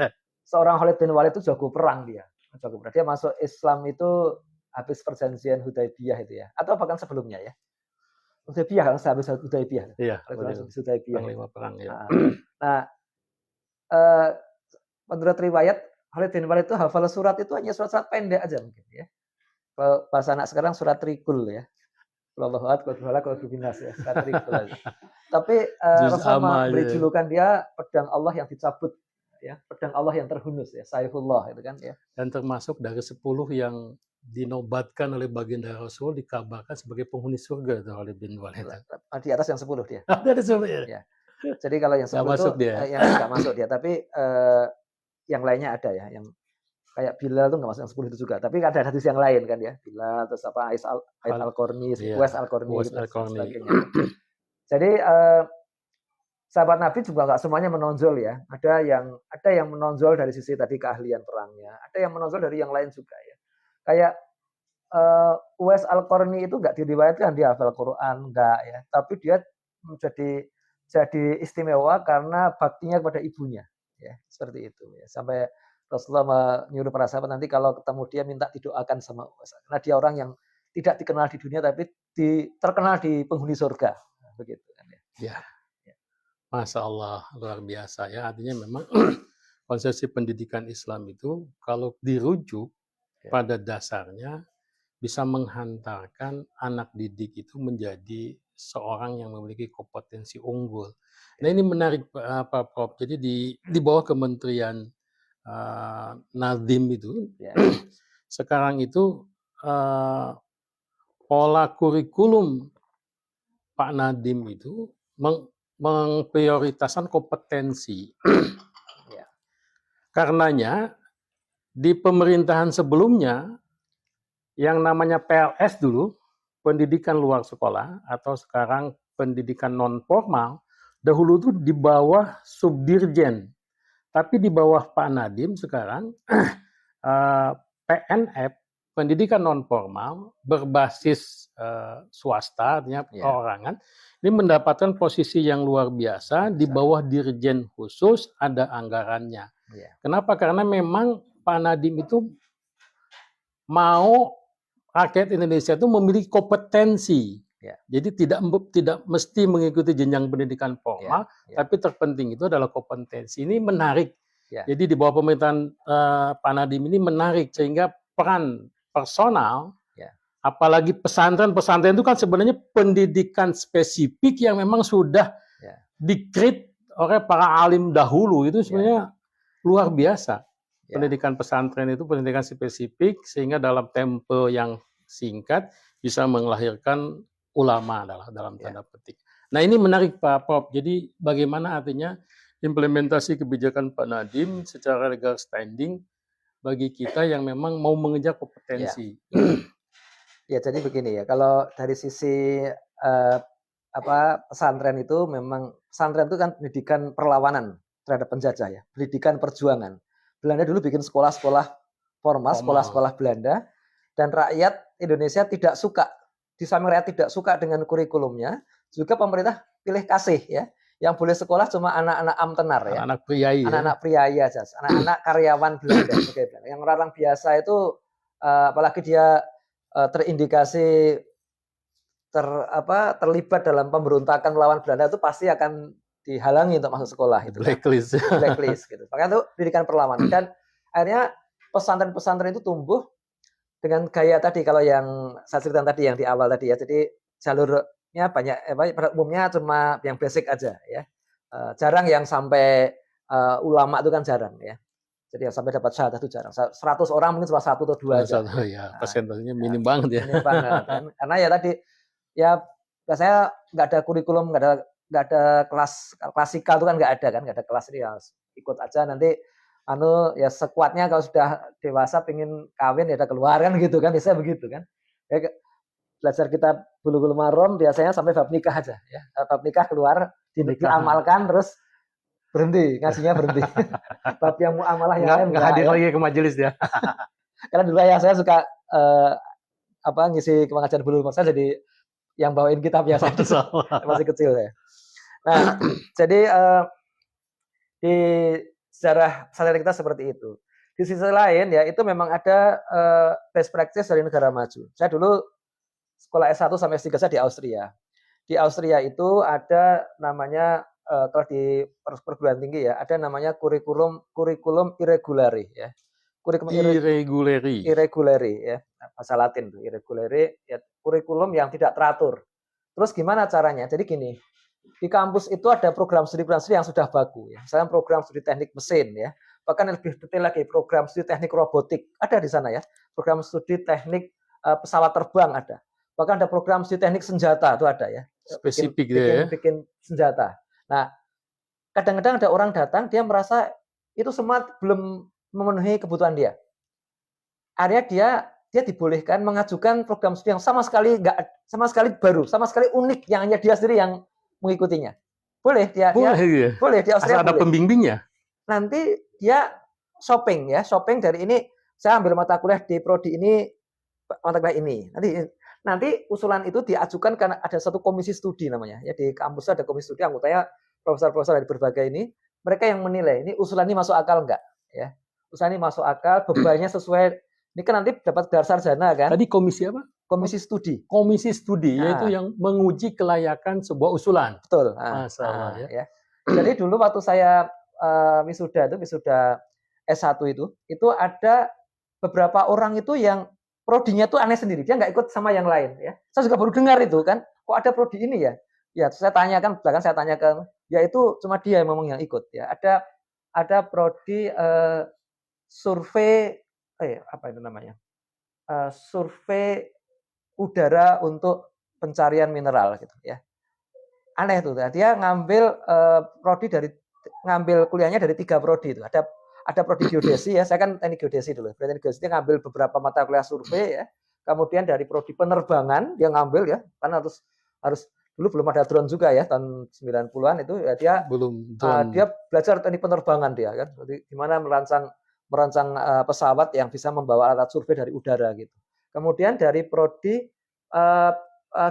Speaker 2: Seorang Khalid bin Walid itu jago perang dia. Jago perang. Dia masuk Islam itu habis perjanjian Hudaibiyah itu ya. Atau bahkan sebelumnya ya. Hudaibiyah kan habis Hudaibiyah.
Speaker 1: Iya,
Speaker 2: Hudaibiyah.
Speaker 1: perang ya.
Speaker 2: Nah, menurut riwayat Khalid bin Walid itu hafal surat itu hanya surat-surat pendek aja mungkin ya. Kalau bahasa anak sekarang surat trikul ya. Allahu akbar, Allahu binas ya, surat trikul aja. Tapi Rasulullah beri julukan dia pedang Allah yang dicabut ya, pedang Allah yang terhunus ya, Saifullah itu kan ya.
Speaker 1: Dan termasuk dari 10 yang dinobatkan oleh baginda Rasul dikabarkan sebagai penghuni surga itu Khalid bin Walid.
Speaker 2: Di atas yang 10 dia.
Speaker 1: Ada 10 ya.
Speaker 2: Jadi kalau yang 10
Speaker 1: itu
Speaker 2: yang nggak masuk dia, tapi yang lainnya ada ya, yang kayak Bilal tuh nggak masuk yang 10 itu juga. Tapi ada hadis yang lain kan ya, Bilal terus apa Ais Al-Qarni, Uwais Al-Qarni dan sebagainya. Jadi sahabat Nabi juga nggak semuanya menonjol ya. Ada yang menonjol dari sisi tadi keahlian perangnya, ada yang menonjol dari yang lain juga ya. Kayak Uwais Al-Qarni itu nggak diriwayatkan dia hafal Quran, enggak ya. Tapi dia jadi istimewa karena baktinya kepada ibunya ya, seperti itu ya. Sampai Rasulullah menyuruh para sahabat nanti kalau ketemu dia minta didoakan sama Uwais. Karena dia orang yang tidak dikenal di dunia tapi terkenal di penghuni surga. Begitu kan ya.
Speaker 1: Masya Allah, luar biasa ya. Artinya memang konsepsi pendidikan Islam itu kalau dirujuk pada dasarnya bisa menghantarkan anak didik itu menjadi seorang yang memiliki kompetensi unggul. Nah ini menarik Pak Prof. Jadi di bawah Kementerian Nadiem itu sekarang itu pola kurikulum Pak Nadiem itu mengprioritaskan kompetensi. Karenanya di pemerintahan sebelumnya yang namanya PLS dulu, pendidikan luar sekolah atau sekarang pendidikan non formal, dahulu itu di bawah subdirjen. Tapi di bawah Pak Nadiem sekarang PNF, pendidikan non formal berbasis swasta, artinya perorangan, ini mendapatkan posisi yang luar biasa di bawah dirjen khusus, ada anggarannya. Kenapa? Karena memang Pak Nadiem itu mau rakyat Indonesia itu memiliki kompetensi. Jadi tidak mesti mengikuti jenjang pendidikan formal, tapi terpenting itu adalah kompetensi. Ini menarik. Jadi di bawah pemerintahan Pak Nadiem ini menarik sehingga peran personal, apalagi pesantren itu kan sebenarnya pendidikan spesifik yang memang sudah dikrit oleh para alim dahulu, itu sebenarnya luar biasa. Pendidikan pesantren itu pendidikan spesifik sehingga dalam tempo yang singkat bisa melahirkan ulama dalam tanda petik. Nah ini menarik Pak Prof. Jadi bagaimana artinya implementasi kebijakan Pak Nadiem secara legal standing bagi kita yang memang mau mengejar kompetensi.
Speaker 2: Ya, jadi begini ya, kalau dari sisi pesantren itu memang pesantren itu kan pendidikan perlawanan terhadap penjajah ya, pendidikan perjuangan. Belanda dulu bikin sekolah-sekolah formal,
Speaker 1: Formal.
Speaker 2: sekolah-sekolah Belanda, dan rakyat Indonesia tidak suka, di samping rakyat tidak suka dengan kurikulumnya, juga pemerintah pilih kasih ya, yang boleh sekolah cuma anak-anak amtenar ya,
Speaker 1: Anak-anak priai ya.
Speaker 2: anak-anak priai aja, anak-anak karyawan Belanda. Yang orang biasa itu apalagi dia terindikasi terlibat dalam pemberontakan melawan Belanda itu pasti akan dihalangi untuk masuk sekolah
Speaker 1: The
Speaker 2: itu kan,
Speaker 1: blacklist.
Speaker 2: blacklist gitu. Makanya itu pendidikan perlawanan dan akhirnya pesantren-pesantren itu tumbuh dengan gaya tadi kalau yang saya ceritakan tadi yang di awal tadi ya. Jadi jalurnya banyak, pada umumnya cuma yang basic aja ya. Jarang yang sampai ulama itu kan jarang ya. Jadi yang sampai dapat syahadah itu jarang. 100 orang mungkin cuma 1 atau 2 aja.
Speaker 1: Satu ya,
Speaker 2: Nah,
Speaker 1: persentasenya minim banget ya.
Speaker 2: minim banget kan. Karena ya tadi ya biasanya nggak ada kurikulum, nggak ada kelas klasikal itu kan nggak ada kelas ini ya ikut aja nanti ya sekuatnya kalau sudah dewasa pengen kawin ya udah keluar kan gitu kan, biasanya begitu kan. Ya, belajar kitab Bulughul Maram biasanya sampai bab nikah aja ya. Bab nikah keluar diamalkan terus berhenti, ngajinya berhenti. Bab yang muamalah yang lain
Speaker 1: nggak hadir
Speaker 2: ya.
Speaker 1: lagi ke majelis dia.
Speaker 2: Karena dulu ya saya suka ngisi pengajian Bulughul Maram, saya jadi yang bawain kitabnya saya masih kecil ya. Nah, jadi di sejarah pesantren kita seperti itu. Di sisi lain ya itu memang ada best practice dari negara maju. Saya dulu sekolah S1 sampai S3 saya di Austria. Di Austria itu ada namanya kalau di perguruan tinggi ya, ada namanya kurikulum irregulari ya. Kurikulum irregulari ya, bahasa Latin tuh irregulari ya, kurikulum yang tidak teratur. Terus gimana caranya? Jadi gini, di kampus itu ada program studi yang sudah baku ya. Misalnya program studi teknik mesin ya. Bahkan lebih detail lagi program studi teknik robotik ada di sana ya. Program studi teknik pesawat terbang ada. Bahkan ada program studi teknik senjata itu ada ya.
Speaker 1: Spesifik ya.
Speaker 2: Bikin senjata. Nah, kadang-kadang ada orang datang dia merasa itu semua belum memenuhi kebutuhan dia. Akhirnya dia dibolehkan mengajukan program studi yang sama sekali baru, sama sekali unik yang hanya dia sendiri yang mengikutinya. Boleh dia boleh di Austria.
Speaker 1: Asal ada pembimbingnya.
Speaker 2: Nanti dia shopping dari ini saya ambil mata kuliah di prodi ini, mata kuliah ini. Nanti usulan itu diajukan karena ada satu komisi studi namanya. Ya di kampus ada komisi studi anggotanya profesor-profesor dari berbagai ini, mereka yang menilai ini usulan ini masuk akal enggak ya. Usulan ini masuk akal, bebannya sesuai. Ini kan nanti dapat gelar sarjana kan.
Speaker 1: Tadi komisi apa?
Speaker 2: Komisi studi.
Speaker 1: Komisi studi, yaitu yang menguji kelayakan sebuah usulan.
Speaker 2: Betul.
Speaker 1: Masalah ya.
Speaker 2: Jadi dulu waktu saya wisuda S1 itu ada beberapa orang itu yang prodinya tuh aneh sendiri. Dia nggak ikut sama yang lain ya. Saya juga baru dengar itu kan. Kok ada prodi ini ya? Ya, saya tanyakan, bahkan saya tanyakan, ya itu cuma dia yang memang yang ikut ya. Ada prodi survei apa itu namanya? Survei udara untuk pencarian mineral gitu ya. Aneh tuh, dia ngambil ngambil kuliahnya dari 3 prodi itu. Ada prodi geodesi ya, saya kan teknik geodesi dulu. Teknik geodesi dia ngambil beberapa mata kuliah survei ya. Kemudian dari prodi penerbangan dia ngambil ya, karena harus dulu belum ada drone juga ya, tahun 90-an itu ya dia dia belajar teknik penerbangan dia kan. Jadi gimana merancang pesawat yang bisa membawa alat survei dari udara gitu. Kemudian dari prodi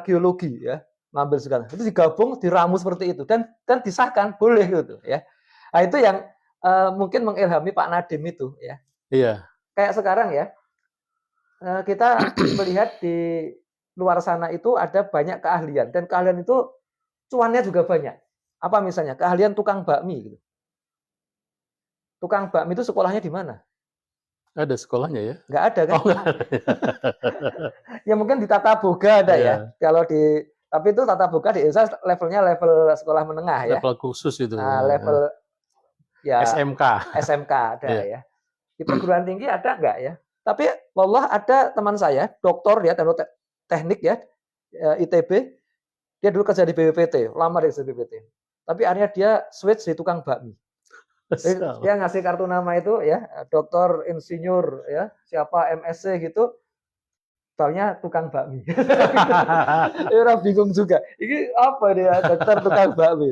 Speaker 2: geologi ya, ngambil segala. Itu digabung, diramu seperti itu dan disahkan boleh gitu ya. Nah, itu yang mungkin mengilhami Pak Nadiem itu ya.
Speaker 1: Iya.
Speaker 2: Kayak sekarang ya, kita melihat di luar sana itu ada banyak keahlian dan keahlian itu cuannya juga banyak. Apa misalnya? Keahlian tukang bakmi gitu. Tukang bakmi itu sekolahnya di mana?
Speaker 1: Ada sekolahnya ya?
Speaker 2: Nggak ada kan? Ya mungkin di Tata Boga ada ya. Tapi itu Tata Boga di Indonesia levelnya level sekolah menengah ya.
Speaker 1: Level khusus itu.
Speaker 2: Level ya
Speaker 1: SMK
Speaker 2: ada ya. Di perguruan tinggi ada nggak ya? Tapi wallah ada teman saya, doktor ya, teknik ya, ITB, dia dulu kerja di BPPT, lama di BPPT. Tapi akhirnya dia switch di tukang bakmi. Dia ngasih kartu nama itu ya, doktor insinyur ya, siapa MSc gitu. taunya tukang bakmi. Orang bingung juga. Ini apa dia dokter tukang bakmi?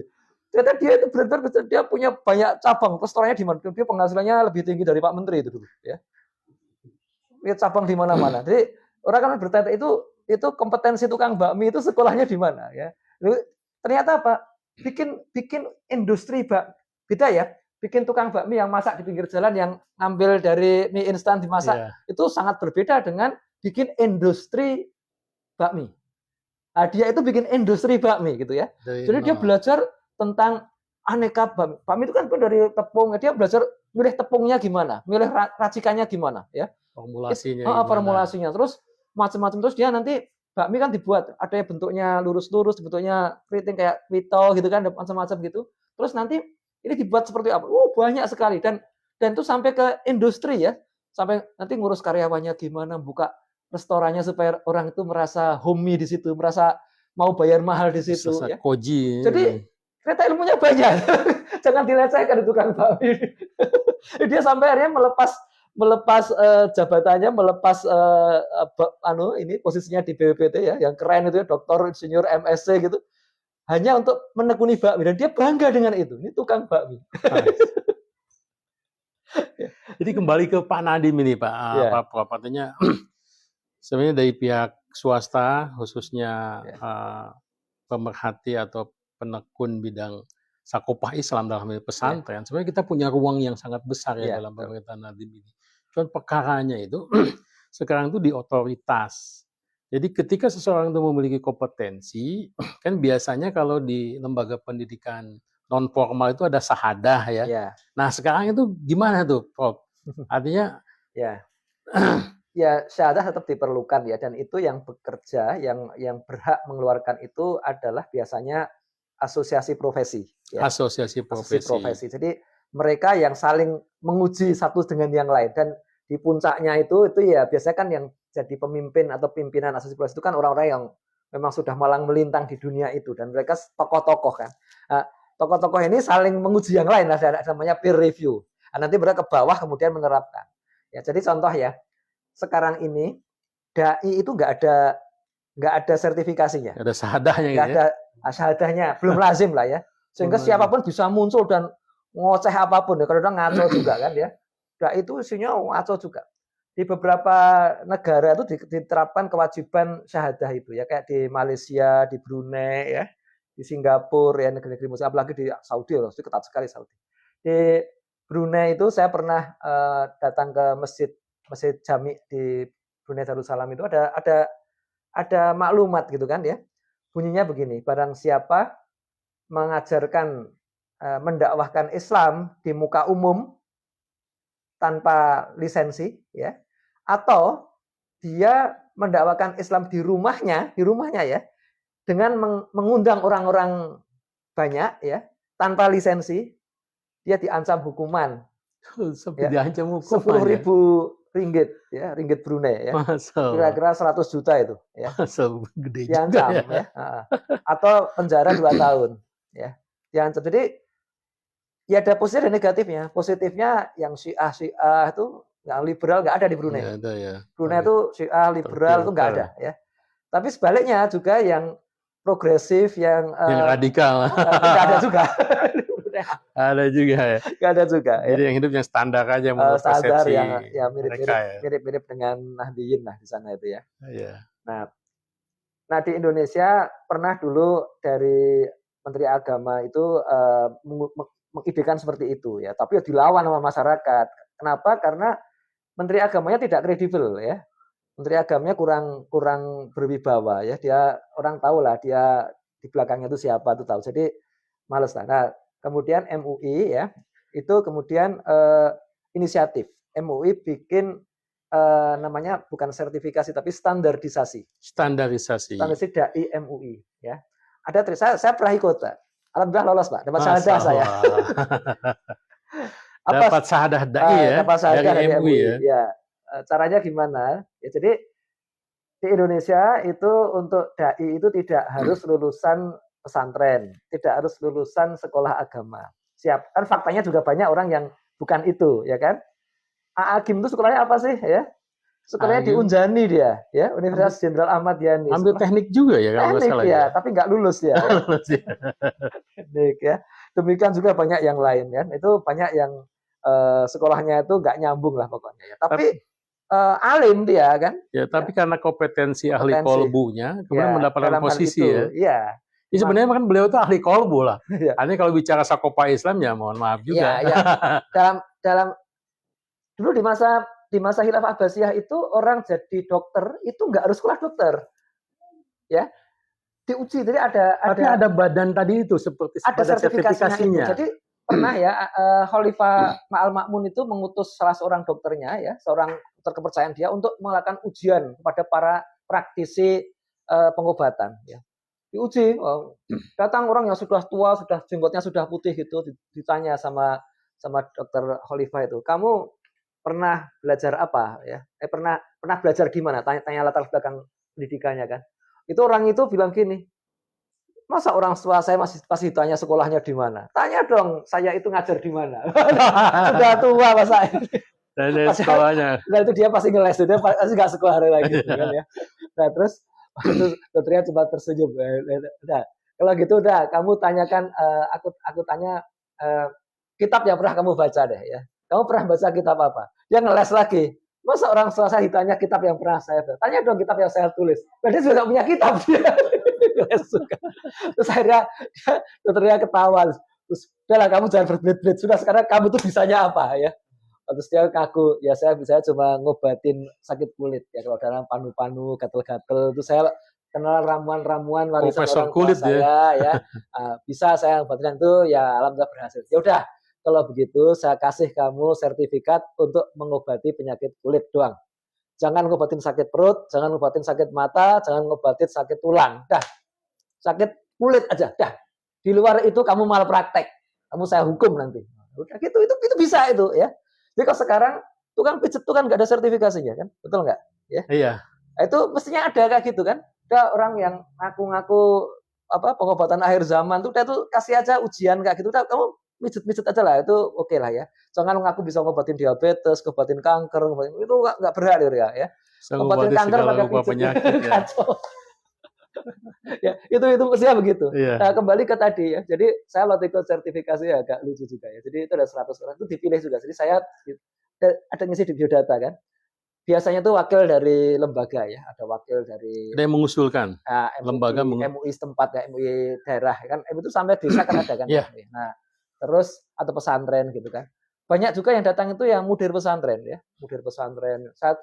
Speaker 2: Ternyata dia itu benar-benar dia punya banyak cabang. Restorannya di mana? Dia penghasilannya lebih tinggi dari Pak Menteri itu dulu. Ya, dia cabang di mana-mana. Jadi orang kan bertanya itu kompetensi tukang bakmi itu sekolahnya di mana? Ya, ternyata apa? Bikin industri beda ya. Bikin tukang bakmi yang masak di pinggir jalan yang ngambil dari mie instan dimasak itu sangat berbeda dengan bikin industri bakmi. Nah, dia itu bikin industri bakmi gitu ya. Jadi dia belajar tentang aneka bakmi. Bakmi itu kan dari tepung. Dia belajar milih tepungnya gimana, milih racikannya gimana ya. Formulasinya. Terus macam-macam, terus dia nanti bakmi kan dibuat ada yang bentuknya lurus-lurus, bentuknya keriting kayak pito gitu kan, macam-macam gitu. Terus nanti ini dibuat seperti apa? Banyak sekali dan itu sampai ke industri ya. Sampai nanti ngurus karyawannya gimana, buka restorannya supaya orang itu merasa homey di situ, merasa mau bayar mahal di situ ya.
Speaker 1: Koji.
Speaker 2: Jadi ternyata ilmunya banyak. Jangan dilecehkan itu tukang bakmi. Dia sampai akhirnya melepas jabatannya, melepas ini posisinya di BPPT ya, yang keren itu ya, doktor, insinyur, MSc gitu. Hanya untuk menekuni bakmi dan dia bangga dengan itu. Ini tukang bakmi.
Speaker 1: Jadi kembali ke Pak Nadiem ini Pak, Pak Prof, artinya sebenarnya dari pihak swasta khususnya pemerhati atau penekun bidang sakopah Islam dalam pesantren, sebenarnya kita punya ruang yang sangat besar ya dalam pemerintahan Nadiem ini. Cuman perkaranya itu sekarang itu di otoritas. Jadi ketika seseorang itu memiliki kompetensi, kan biasanya kalau di lembaga pendidikan non formal itu ada sahadah ya. Nah sekarang itu gimana tuh, Prof? Artinya
Speaker 2: ya syahadah tetap diperlukan ya, dan itu yang bekerja, yang berhak mengeluarkan itu adalah biasanya asosiasi profesi. Ya.
Speaker 1: Asosiasi profesi.
Speaker 2: Jadi mereka yang saling menguji satu dengan yang lain, dan di puncaknya itu ya biasanya kan yang jadi pemimpin atau pimpinan asosiasi profesi itu kan orang-orang yang memang sudah malang melintang di dunia itu, dan mereka tokoh-tokoh kan. Nah, tokoh-tokoh ini saling menguji yang lain, ada namanya peer review. Nah, nanti mereka ke bawah kemudian menerapkan. Ya, jadi contoh ya, sekarang ini dai itu nggak ada sertifikasinya.
Speaker 1: Nggak ada sahadahnya.
Speaker 2: Nggak ada sahadahnya, belum lazim lah ya. Sehingga siapapun bisa muncul dan ngoceh apapun ya. Kalau udah ngaco juga kan ya. Dai itu isinya ngaco juga. Di beberapa negara itu diterapkan kewajiban syahadah itu ya, kayak di Malaysia, di Brunei ya, di Singapura ya, negeri-negeri Muslim, apalagi di Saudi, itu ketat sekali Saudi. Di Brunei itu saya pernah datang ke masjid Jami di Brunei Darussalam itu ada maklumat gitu kan ya. Bunyinya begini, barang siapa mengajarkan mendakwahkan Islam di muka umum tanpa lisensi ya, atau dia mendakwakan Islam di rumahnya ya, dengan mengundang orang-orang banyak ya, tanpa lisensi, dia diancam hukuman.
Speaker 1: Sampai diancam hukuman
Speaker 2: 10.000 ringgit ya, ringgit Brunei ya. Kira-kira 100 juta itu ya.
Speaker 1: Gede
Speaker 2: diancam
Speaker 1: juga ya.
Speaker 2: Atau penjara 2 tahun ya. Diancam. Jadi ya ada positif dan negatifnya. Positifnya yang Syiah itu yang liberal nggak ada di Brunei.
Speaker 1: Nggak ada ya.
Speaker 2: Brunei itu Syiah liberal itu nggak ada ya. Tapi sebaliknya juga yang progresif, yang
Speaker 1: radikal
Speaker 2: nggak ada juga.
Speaker 1: Ada juga ya.
Speaker 2: Nggak ada juga.
Speaker 1: Jadi yang hidup yang standar aja menurut
Speaker 2: standar
Speaker 1: persepsi
Speaker 2: yang mirip-mirip dengan Nahdiyin lah di sana itu ya.
Speaker 1: Iya.
Speaker 2: Nah di Indonesia pernah dulu dari Menteri Agama itu mengidekan seperti itu ya, tapi dilawan sama masyarakat. Kenapa? Karena Menteri Agamanya tidak kredibel ya. Menteri Agamanya kurang berwibawa ya. Dia orang tahu lah dia di belakangnya itu siapa itu tahu. Jadi males lah. Nah, kemudian MUI ya, itu kemudian inisiatif. MUI bikin namanya bukan sertifikasi tapi standarisasi.
Speaker 1: Standarisasi
Speaker 2: dai MUI ya. Ada saya pernah ikut, Pak. Alhamdulillah lolos, Pak. Dapat syahadah saya.
Speaker 1: Dapat syahadah dai ya.
Speaker 2: Dapat syahadah dari MUI
Speaker 1: ya.
Speaker 2: Caranya gimana? Ya, jadi di Indonesia itu untuk dai itu tidak harus lulusan pesantren, tidak harus lulusan sekolah agama. Siap. Kan faktanya juga banyak orang yang bukan itu, ya kan? A'agim itu sekolahnya apa sih, ya? Sekolahnya di
Speaker 1: Alim.
Speaker 2: Unjani dia, ya, Universitas Jenderal Ahmad Yani.
Speaker 1: Ambil
Speaker 2: Sekolah
Speaker 1: teknik juga ya kalau nggak
Speaker 2: teknik
Speaker 1: salah
Speaker 2: ya, tapi nggak lulus ya.
Speaker 1: ya.
Speaker 2: Teknik ya. Demikian juga banyak yang lain kan. Itu banyak yang sekolahnya itu nggak nyambung lah pokoknya ya. Tapi alim dia kan.
Speaker 1: Ya, tapi karena kompetensi ahli
Speaker 2: Kompetensi.
Speaker 1: kolbunya, kemudian
Speaker 2: Ya,
Speaker 1: mendapatkan
Speaker 2: dalam hal
Speaker 1: posisi
Speaker 2: itu,
Speaker 1: ya.
Speaker 2: ya.
Speaker 1: Ya sebenarnya kan beliau itu ahli kolbu lah.
Speaker 2: Ya.
Speaker 1: Hanya kalau bicara sakopa Islam ya mohon maaf juga.
Speaker 2: Ya. Dalam dulu di masa Khilafah Abbasiyah itu orang jadi dokter itu nggak harus sekolah dokter, ya, diuji. Jadi
Speaker 1: Tapi ada badan tadi itu seperti
Speaker 2: ada sertifikasinya. Jadi pernah ya Khalifah Ma'al Ma'mun itu mengutus salah seorang dokternya ya, seorang dokter kepercayaan dia untuk melakukan ujian kepada para praktisi pengobatan ya. Diuji, datang orang yang sudah tua, sudah jenggotnya sudah putih gitu, ditanya sama dokter Khalifah itu, kamu pernah belajar apa ya? Pernah belajar di mana? Tanya latar belakang pendidikannya kan. Itu orang itu bilang gini, masa orang tua saya pasti ditanya sekolahnya di mana? Tanya dong, saya itu ngajar di mana? Sudah tua masa ini.
Speaker 1: Tanya sekolahnya.
Speaker 2: Nah itu dia pasti ngeles, dia pasti nggak sekolah lagi gitu kan ya. Nah terus dokternya cuma tersenyum. Nah, kalau gitu udah, kamu tanyakan, aku tanya kitab yang pernah kamu baca deh ya. Kamu pernah baca kitab apa? Dia ngeles lagi. Masa orang tua saya ditanya kitab yang pernah saya baca? Tanya dong kitab yang saya tulis. Nah, dia juga punya kitab dia. Terus akhirnya dokternya ketawa. Terus udahlah kamu jangan berbelit-belit. Sudah sekarang kamu tuh bisanya apa ya? Terus dia kaku, ya saya cuma ngobatin sakit kulit ya, kalau dalam panu-panu, gatel-gatel itu saya kenal ramuan-ramuan warisan orang tua
Speaker 1: kulit
Speaker 2: saya ya. Bisa saya obatin itu ya, alhamdulillah berhasil. Ya udah, kalau begitu saya kasih kamu sertifikat untuk mengobati penyakit kulit doang. Jangan ngobatin sakit perut, jangan ngobatin sakit mata, jangan ngobatin sakit tulang. Dah. Sakit kulit aja, dah. Di luar itu kamu malpraktek. Kamu saya hukum nanti. Udah gitu, itu bisa itu ya. Jadi kalau sekarang tukang pijet itu kan nggak ada sertifikasinya kan, betul nggak? Ya.
Speaker 1: Iya.
Speaker 2: Nah, itu mestinya ada kayak gitu kan. Ada orang yang ngaku-ngaku pengobatan akhir zaman tuh, udah tuh kasih aja ujian kayak gitu. Udah, kamu pijet-pijet aja lah, itu oke lah ya. Jangan ngaku bisa ngobatin diabetes, ngobatin kanker, itu nggak berhak ya. Ngobatin kanker pakai pijet, kacau. Ya, itu mestinya begitu.
Speaker 1: Iya.
Speaker 2: Nah, kembali ke tadi ya. Jadi saya waktu ikut sertifikasi ya agak lucu juga ya. Jadi itu ada 100 orang itu dipilih juga. Jadi saya ada ngisi di biodata kan. Biasanya itu wakil dari lembaga ya. Ada wakil dari
Speaker 1: ada yang mengusulkan. Lembaga
Speaker 2: MUI setempat ya, MUI daerah kan. MUI itu sampai desa kan ada kan.
Speaker 1: Yeah.
Speaker 2: Nah, terus atau pesantren gitu kan. Banyak juga yang datang itu yang mudir pesantren ya. Mudir pesantren. Saya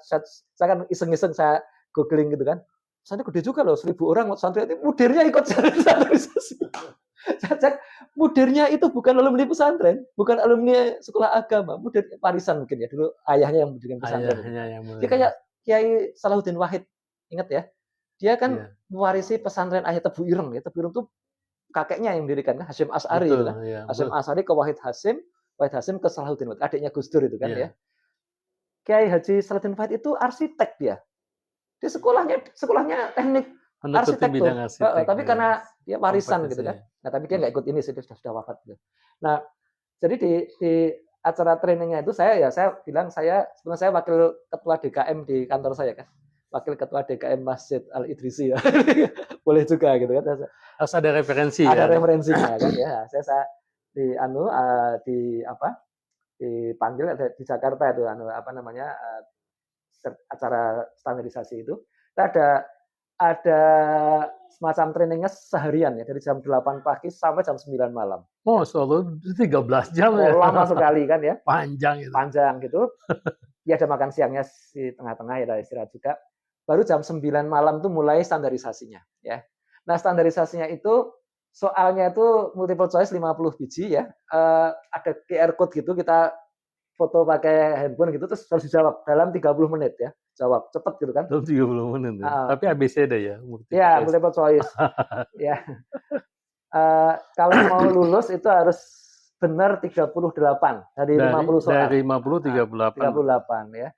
Speaker 2: kan iseng-iseng saya googling gitu kan. Pesantren gede juga loh, 1.000 orang pesantren itu mudirnya ikut standarisasi. Saya cek, mudirnya itu bukan alumni pesantren, bukan alumni sekolah agama, mudir warisan mungkin ya, dulu ayahnya yang mendirikan pesantren. Dia kayak Kiai Salahuddin Wahid, ingat ya? Dia kan mewarisi pesantren ayah Tebu Ireng ya. Tebu Ireng itu kakeknya yang mendirikan kan, Hasyim Asy'ari kan. Hasyim Asy'ari ke Wahid Hasyim ke Salahuddin Wahid, adiknya Gus Dur itu kan ya. Kiai Haji Salahuddin Wahid itu arsitek dia. Dia sekolahnya teknik arsitektur, tapi karena dia warisan gitu kan. Nah, tapi dia nggak ikut ini, sudah wafat. Gitu. Nah, jadi di acara trainingnya itu saya bilang sebenarnya saya wakil ketua DKM di kantor saya kan, wakil ketua DKM Masjid Al Idrisi ya, boleh juga gitu kan.
Speaker 1: Harus ada referensi.
Speaker 2: Ada referensinya kan ya. Saya dipanggil di Jakarta itu acara standarisasi itu. Ada semacam trainingnya seharian ya, dari jam 8 pagi sampai jam 9 malam.
Speaker 1: Oh, selalu 13 jam ya.
Speaker 2: Lama sekali kan ya.
Speaker 1: Panjang
Speaker 2: gitu. Ya ada makan siangnya di tengah-tengah ya, ada istirahat juga. Baru jam 9 malam tuh mulai standarisasinya ya. Nah, standarisasinya itu soalnya itu multiple choice 50 biji ya. Ada QR code gitu, kita foto pakai handphone gitu, terus harus dijawab dalam 30 menit ya. Jawab cepet gitu kan.
Speaker 1: Dalam 30 menit ya. Tapi ABCD ya.
Speaker 2: Multiple choice. Ya. Kalau mau lulus itu harus benar 38 dari 50 soal.
Speaker 1: Dari 50 38.
Speaker 2: 38 ya.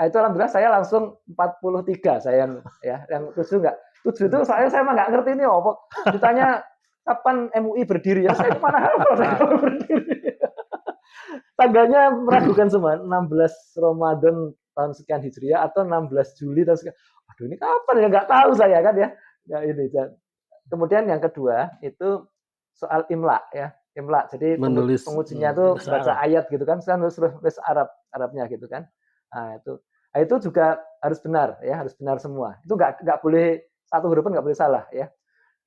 Speaker 2: Itu alhamdulillah saya langsung 43 saya yang 7 enggak. 7 itu saya mah enggak ngerti ini apa. Ditanya kapan MUI berdiri ya, saya mana hafal saya berdiri. Tanggalnya meragukan semua, 16 Ramadan tahun sekian Hijriah atau 16 Juli tahun sekian. Aduh ini kapan ya, nggak tahu saya kan ya. Ya ini. Kemudian yang kedua itu soal imla ya. Imla. Jadi
Speaker 1: Menulis
Speaker 2: pengujinya itu
Speaker 1: bahasa
Speaker 2: baca
Speaker 1: Arab.
Speaker 2: ayat gitu kan, saya nulis Arabnya gitu kan. Nah, itu juga harus benar ya, harus benar semua. Itu nggak boleh satu huruf pun nggak boleh salah ya.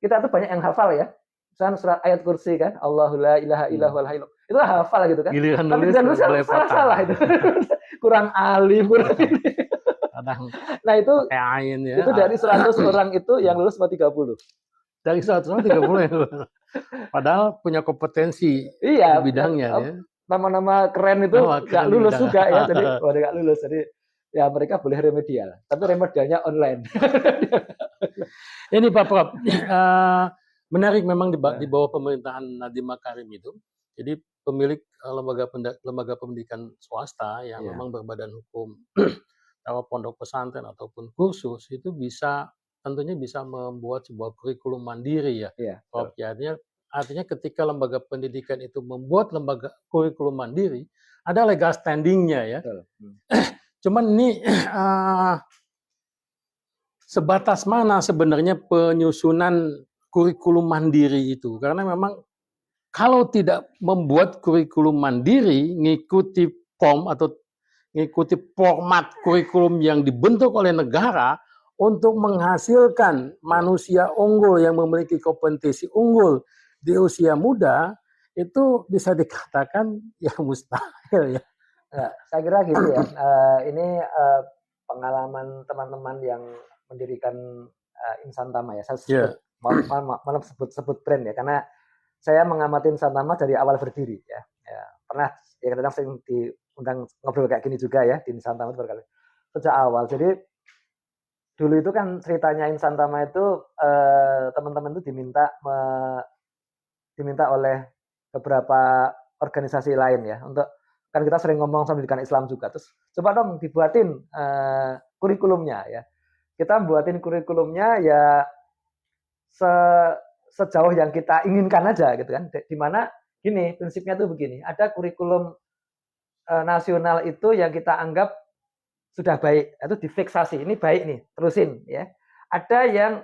Speaker 2: Kita tuh banyak yang hafal ya. Misalnya surat ayat kursi kan, Allahu la ilaha illa huwal hayyul. Itu hafal gitu kan.
Speaker 1: Giliran
Speaker 2: Tapi
Speaker 1: nulis
Speaker 2: dengan nulis salah itu. Kurang alif, kurang ini.
Speaker 1: Kadang
Speaker 2: Nah,
Speaker 1: pakai ain ya.
Speaker 2: itu dari 100 orang itu yang lulus cuma 30.
Speaker 1: Dari 100 orang 30 ya. Padahal punya kompetensi
Speaker 2: Iya,
Speaker 1: di bidangnya ya.
Speaker 2: nama-nama keren itu
Speaker 1: Nama
Speaker 2: nggak
Speaker 1: keren di
Speaker 2: lulus
Speaker 1: bidang.
Speaker 2: juga ya. Jadi nggak lulus. Jadi ya mereka boleh remedial, tapi remedialnya online.
Speaker 1: Ini Pak Prof, menarik memang di bawah pemerintahan Nadiem Makarim itu. Jadi pemilik lembaga pendidikan swasta yang memang berbadan hukum, pondok pesantren ataupun kursus itu tentunya bisa membuat sebuah kurikulum mandiri ya. Prof. Artinya ketika lembaga pendidikan itu membuat lembaga kurikulum mandiri, ada legal standing-nya ya. Cuman ini sebatas mana sebenarnya penyusunan kurikulum mandiri itu? Karena memang kalau tidak membuat kurikulum mandiri, ngikuti form atau ngikuti format kurikulum yang dibentuk oleh negara untuk menghasilkan manusia unggul yang memiliki kompetensi unggul di usia muda, itu bisa dikatakan ya mustahil ya.
Speaker 2: Nah, saya kira gitu ya. Ini pengalaman teman-teman yang mendirikan Insan Tama ya. Saya sebut, maaf sebut brand ya, karena saya mengamati Insan Tama dari awal berdiri ya. Pernah ya kadang sering diundang ngobrol kayak gini juga ya di Insan Tama berkali sejak awal. Jadi dulu itu kan ceritanya Insan Tama itu teman-teman itu diminta oleh beberapa organisasi lain ya untuk, kan kita sering ngomong sama pendidikan Islam juga, terus coba dong dibuatin kurikulumnya ya. Kita buatin kurikulumnya ya sejauh yang kita inginkan aja gitu kan. Dimana gini, prinsipnya tuh begini, ada kurikulum nasional itu yang kita anggap sudah baik, itu difiksasi, ini baik nih, terusin ya. Ada yang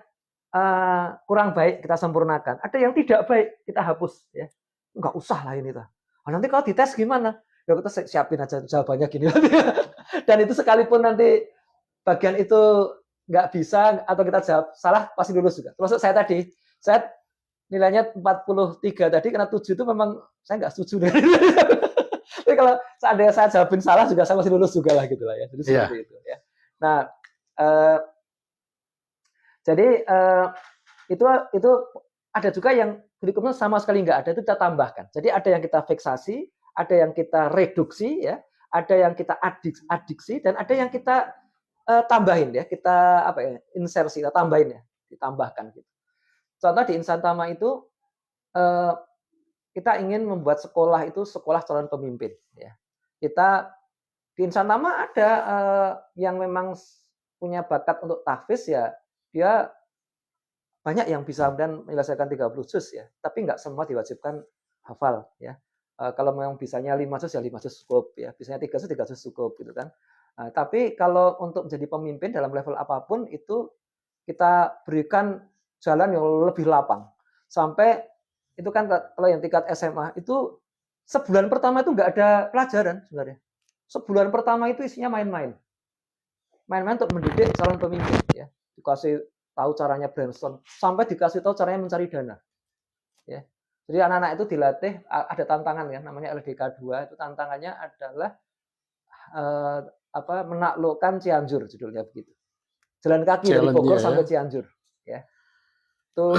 Speaker 2: kurang baik, kita sempurnakan. Ada yang tidak baik, kita hapus ya. Enggak usah lah ini. Nanti kalau dites gimana? Ya kita siapin aja jawabannya gini. Dan itu sekalipun nanti bagian itu nggak bisa atau kita jawab salah, pasti lulus juga. Termasuk saya tadi, saya nilainya 43 tadi, karena 7 itu memang saya nggak setuju. Tapi kalau seandainya saya jawabin salah juga, saya masih lulus juga lah gitu lah ya. Jadi seperti itu ya. Nah, jadi itu ada juga yang kurikulumnya sama sekali nggak ada, itu kita tambahkan. Jadi ada yang kita fiksasi, ada yang kita reduksi ya, ada yang kita adiksi, dan ada yang kita tambahin ya, kita insersi, kita tambahin ya, ditambahkan gitu. Contoh di Insan Tama itu kita ingin membuat sekolah itu sekolah calon pemimpin ya. Kita di Insan Tama ada yang memang punya bakat untuk tahfiz ya, dia banyak yang bisa dan menyelesaikan 30 juz ya, tapi nggak semua diwajibkan hafal ya. Kalau memang bisanya 5 juz ya 5 juz cukup ya, bisanya 3 juz cukup gitu kan. Tapi kalau untuk menjadi pemimpin dalam level apapun itu kita berikan jalan yang lebih lapang. Sampai itu kan kalau yang tingkat SMA itu sebulan pertama itu nggak ada pelajaran sebenarnya. Sebulan pertama itu isinya main-main. Main-main untuk mendidik calon pemimpin ya. Dikasih tahu caranya brainstorm, sampai dikasih tahu caranya mencari dana. Ya. Jadi anak-anak itu dilatih, ada tantangan ya, namanya LDK 2, itu tantangannya adalah menaklukkan Cianjur, judulnya begitu. Jalan kaki dari Bogor sampai Cianjur ya. Itu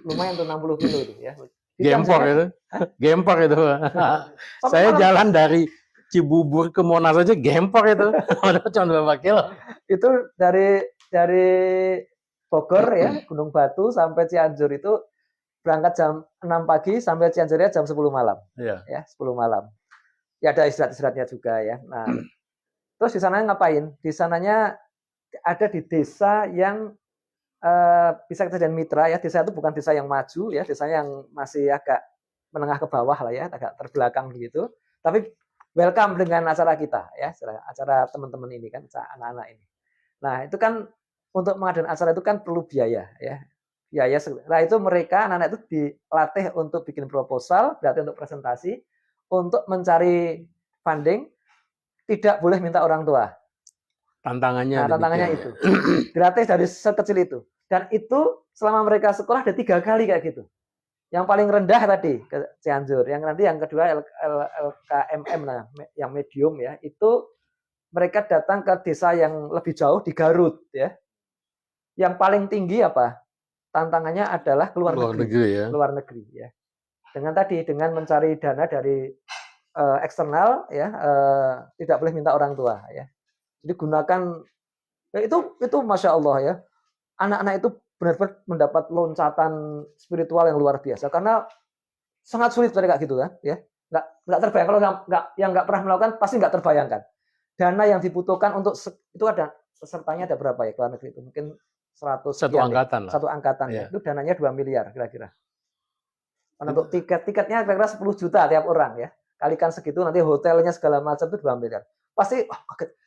Speaker 2: lumayan tuh 60 kilo itu ya.
Speaker 1: Gempor itu. Gempor itu. Saya jalan dari Cibubur ke Monas aja gempor itu. Cuma berapa kilo?
Speaker 2: Itu dari Bogor ya, Gunung Batu sampai Cianjur itu berangkat jam 6 pagi sampai Cianjurnya jam 10 malam. Ya, 10 malam. Ya ada istirahat-istirahatnya juga ya. Nah, terus di sananya ngapain? Di sananya ada di desa yang bisa kita jadikan mitra ya. Desa itu bukan desa yang maju ya, desa yang masih agak menengah ke bawah lah ya, agak terbelakang begitu. Tapi welcome dengan acara kita ya, acara teman-teman ini kan, anak-anak ini. Nah, itu kan untuk mengadakan acara itu kan perlu biaya ya. Biaya. Nah, itu mereka anak-anak itu dilatih untuk bikin proposal, dilatih untuk presentasi, untuk mencari funding, tidak boleh minta orang tua.
Speaker 1: Tantangannya
Speaker 2: tantangannya
Speaker 1: demikian,
Speaker 2: itu. Dilatih dari sekecil itu. Dan itu selama mereka sekolah ada 3 kali kayak gitu. Yang paling rendah tadi ke Cianjur, yang nanti yang kedua LKMM nah, yang medium ya, itu mereka datang ke desa yang lebih jauh di Garut ya. Yang paling tinggi apa? Tantangannya adalah keluar negeri
Speaker 1: ya.
Speaker 2: Luar negeri ya. Dengan mencari dana dari eksternal ya, tidak boleh minta orang tua ya. Jadi gunakan itu Masya Allah ya. Anak-anak itu benar-benar mendapat loncatan spiritual yang luar biasa karena sangat sulit mereka gitu kan ya. Nggak terbayang kalau nggak pernah melakukan pasti nggak terbayangkan. Dana yang dibutuhkan untuk itu ada pesertanya ada berapa ya ke luar negeri itu mungkin 100
Speaker 1: satu angkatan lah.
Speaker 2: Satu angkatan ya. Itu dananya 2 miliar kira-kira. Karena untuk tiketnya kira-kira 10 juta tiap orang ya. Kalikan segitu nanti hotelnya segala macam itu 2 miliar. Pasti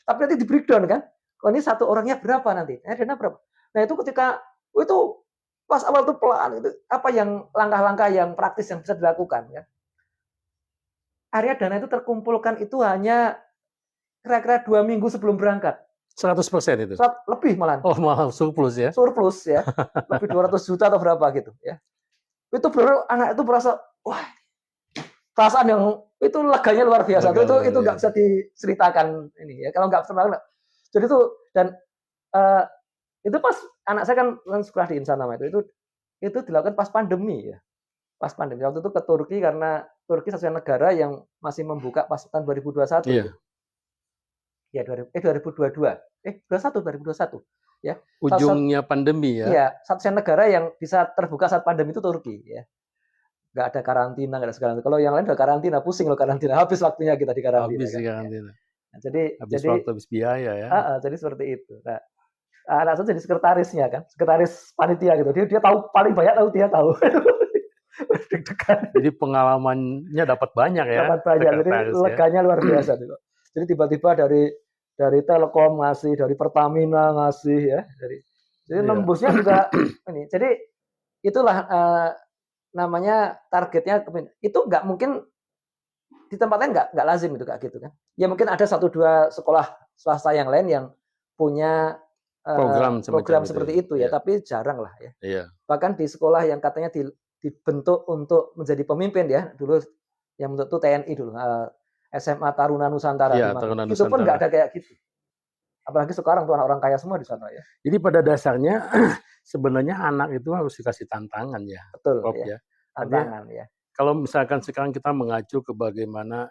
Speaker 2: tapi nanti di breakdown kan. Oh, ini satu orangnya berapa nanti? Dana berapa? Nah, itu ketika itu pas awal tuh pelan itu apa yang langkah-langkah yang praktis yang bisa dilakukan ya. Area dana itu terkumpulkan itu hanya kira-kira 2 minggu sebelum berangkat.
Speaker 1: 100% itu?
Speaker 2: Lebih malah.
Speaker 1: Oh, malah surplus ya?
Speaker 2: Surplus ya. Lebih 200 juta atau berapa gitu ya. Itu benar anak itu merasa, wah, perasaan yang itu leganya luar biasa. Itu nggak bisa diceritakan ini ya. Kalau nggak pernah. Jadi itu dan itu pas anak saya kan sekolah di Insan Nama itu dilakukan pas pandemi ya. Pas pandemi waktu itu ke Turki karena Turki satu negara yang masih membuka pas tahun 2021.
Speaker 1: Iya.
Speaker 2: Ya 2022. 2021 ya.
Speaker 1: Ujungnya pandemi ya.
Speaker 2: Iya, satu-satunya negara yang bisa terbuka saat pandemi itu Turki ya. Nggak ada karantina, nggak ada segala. Kalau yang lain udah karantina, pusing loh karantina. Habis waktunya kita di karantina.
Speaker 1: Habis
Speaker 2: kan?
Speaker 1: di karantina.
Speaker 2: Nah, jadi
Speaker 1: waktu, habis biaya ya.
Speaker 2: Jadi seperti itu. Nah, anak saya jadi sekretarisnya kan, sekretaris panitia gitu. Dia tahu paling banyak dia tahu.
Speaker 1: Jadi pengalamannya dapat banyak ya.
Speaker 2: Dapat banyak, jadi leganya luar biasa. Jadi tiba-tiba dari Telkom ngasih, dari Pertamina ngasih ya, jadi nembusnya juga ini. Jadi itulah namanya targetnya. Itu nggak mungkin di tempat lain nggak lazim itu kayak gitu kan. Ya mungkin ada 1-2 sekolah swasta yang lain yang punya program seperti itu ya, tapi jarang lah ya.
Speaker 1: Iya.
Speaker 2: Bahkan di sekolah yang katanya dibentuk untuk menjadi pemimpin ya, dulu yang bentuk itu TNI dulu, SMA Taruna Nusantara.
Speaker 1: Iya, Taruna
Speaker 2: itu pun nggak ada kayak gitu. Apalagi sekarang tuh orang kaya semua di sana ya.
Speaker 1: Jadi pada dasarnya sebenarnya anak itu harus dikasih tantangan ya.
Speaker 2: Betul ya. Tantangan ya.
Speaker 1: Kalau misalkan sekarang kita mengacu ke bagaimana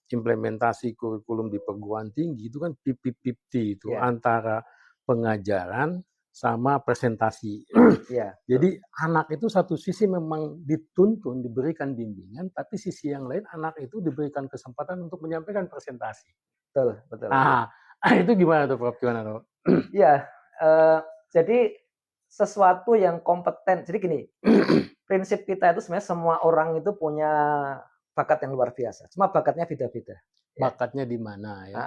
Speaker 1: implementasi kurikulum di perguruan tinggi itu kan 50-50 itu antara pengajaran sama presentasi. Jadi anak itu satu sisi memang dituntun, diberikan bimbingan, tapi sisi yang lain anak itu diberikan kesempatan untuk menyampaikan presentasi.
Speaker 2: Betul.
Speaker 1: Itu gimana tuh Prof? Gimana tuh?
Speaker 2: Iya, jadi sesuatu yang kompeten. Jadi gini, prinsip kita itu sebenarnya semua orang itu punya bakat yang luar biasa. Cuma bakatnya beda-beda.
Speaker 1: Bakatnya di mana ya?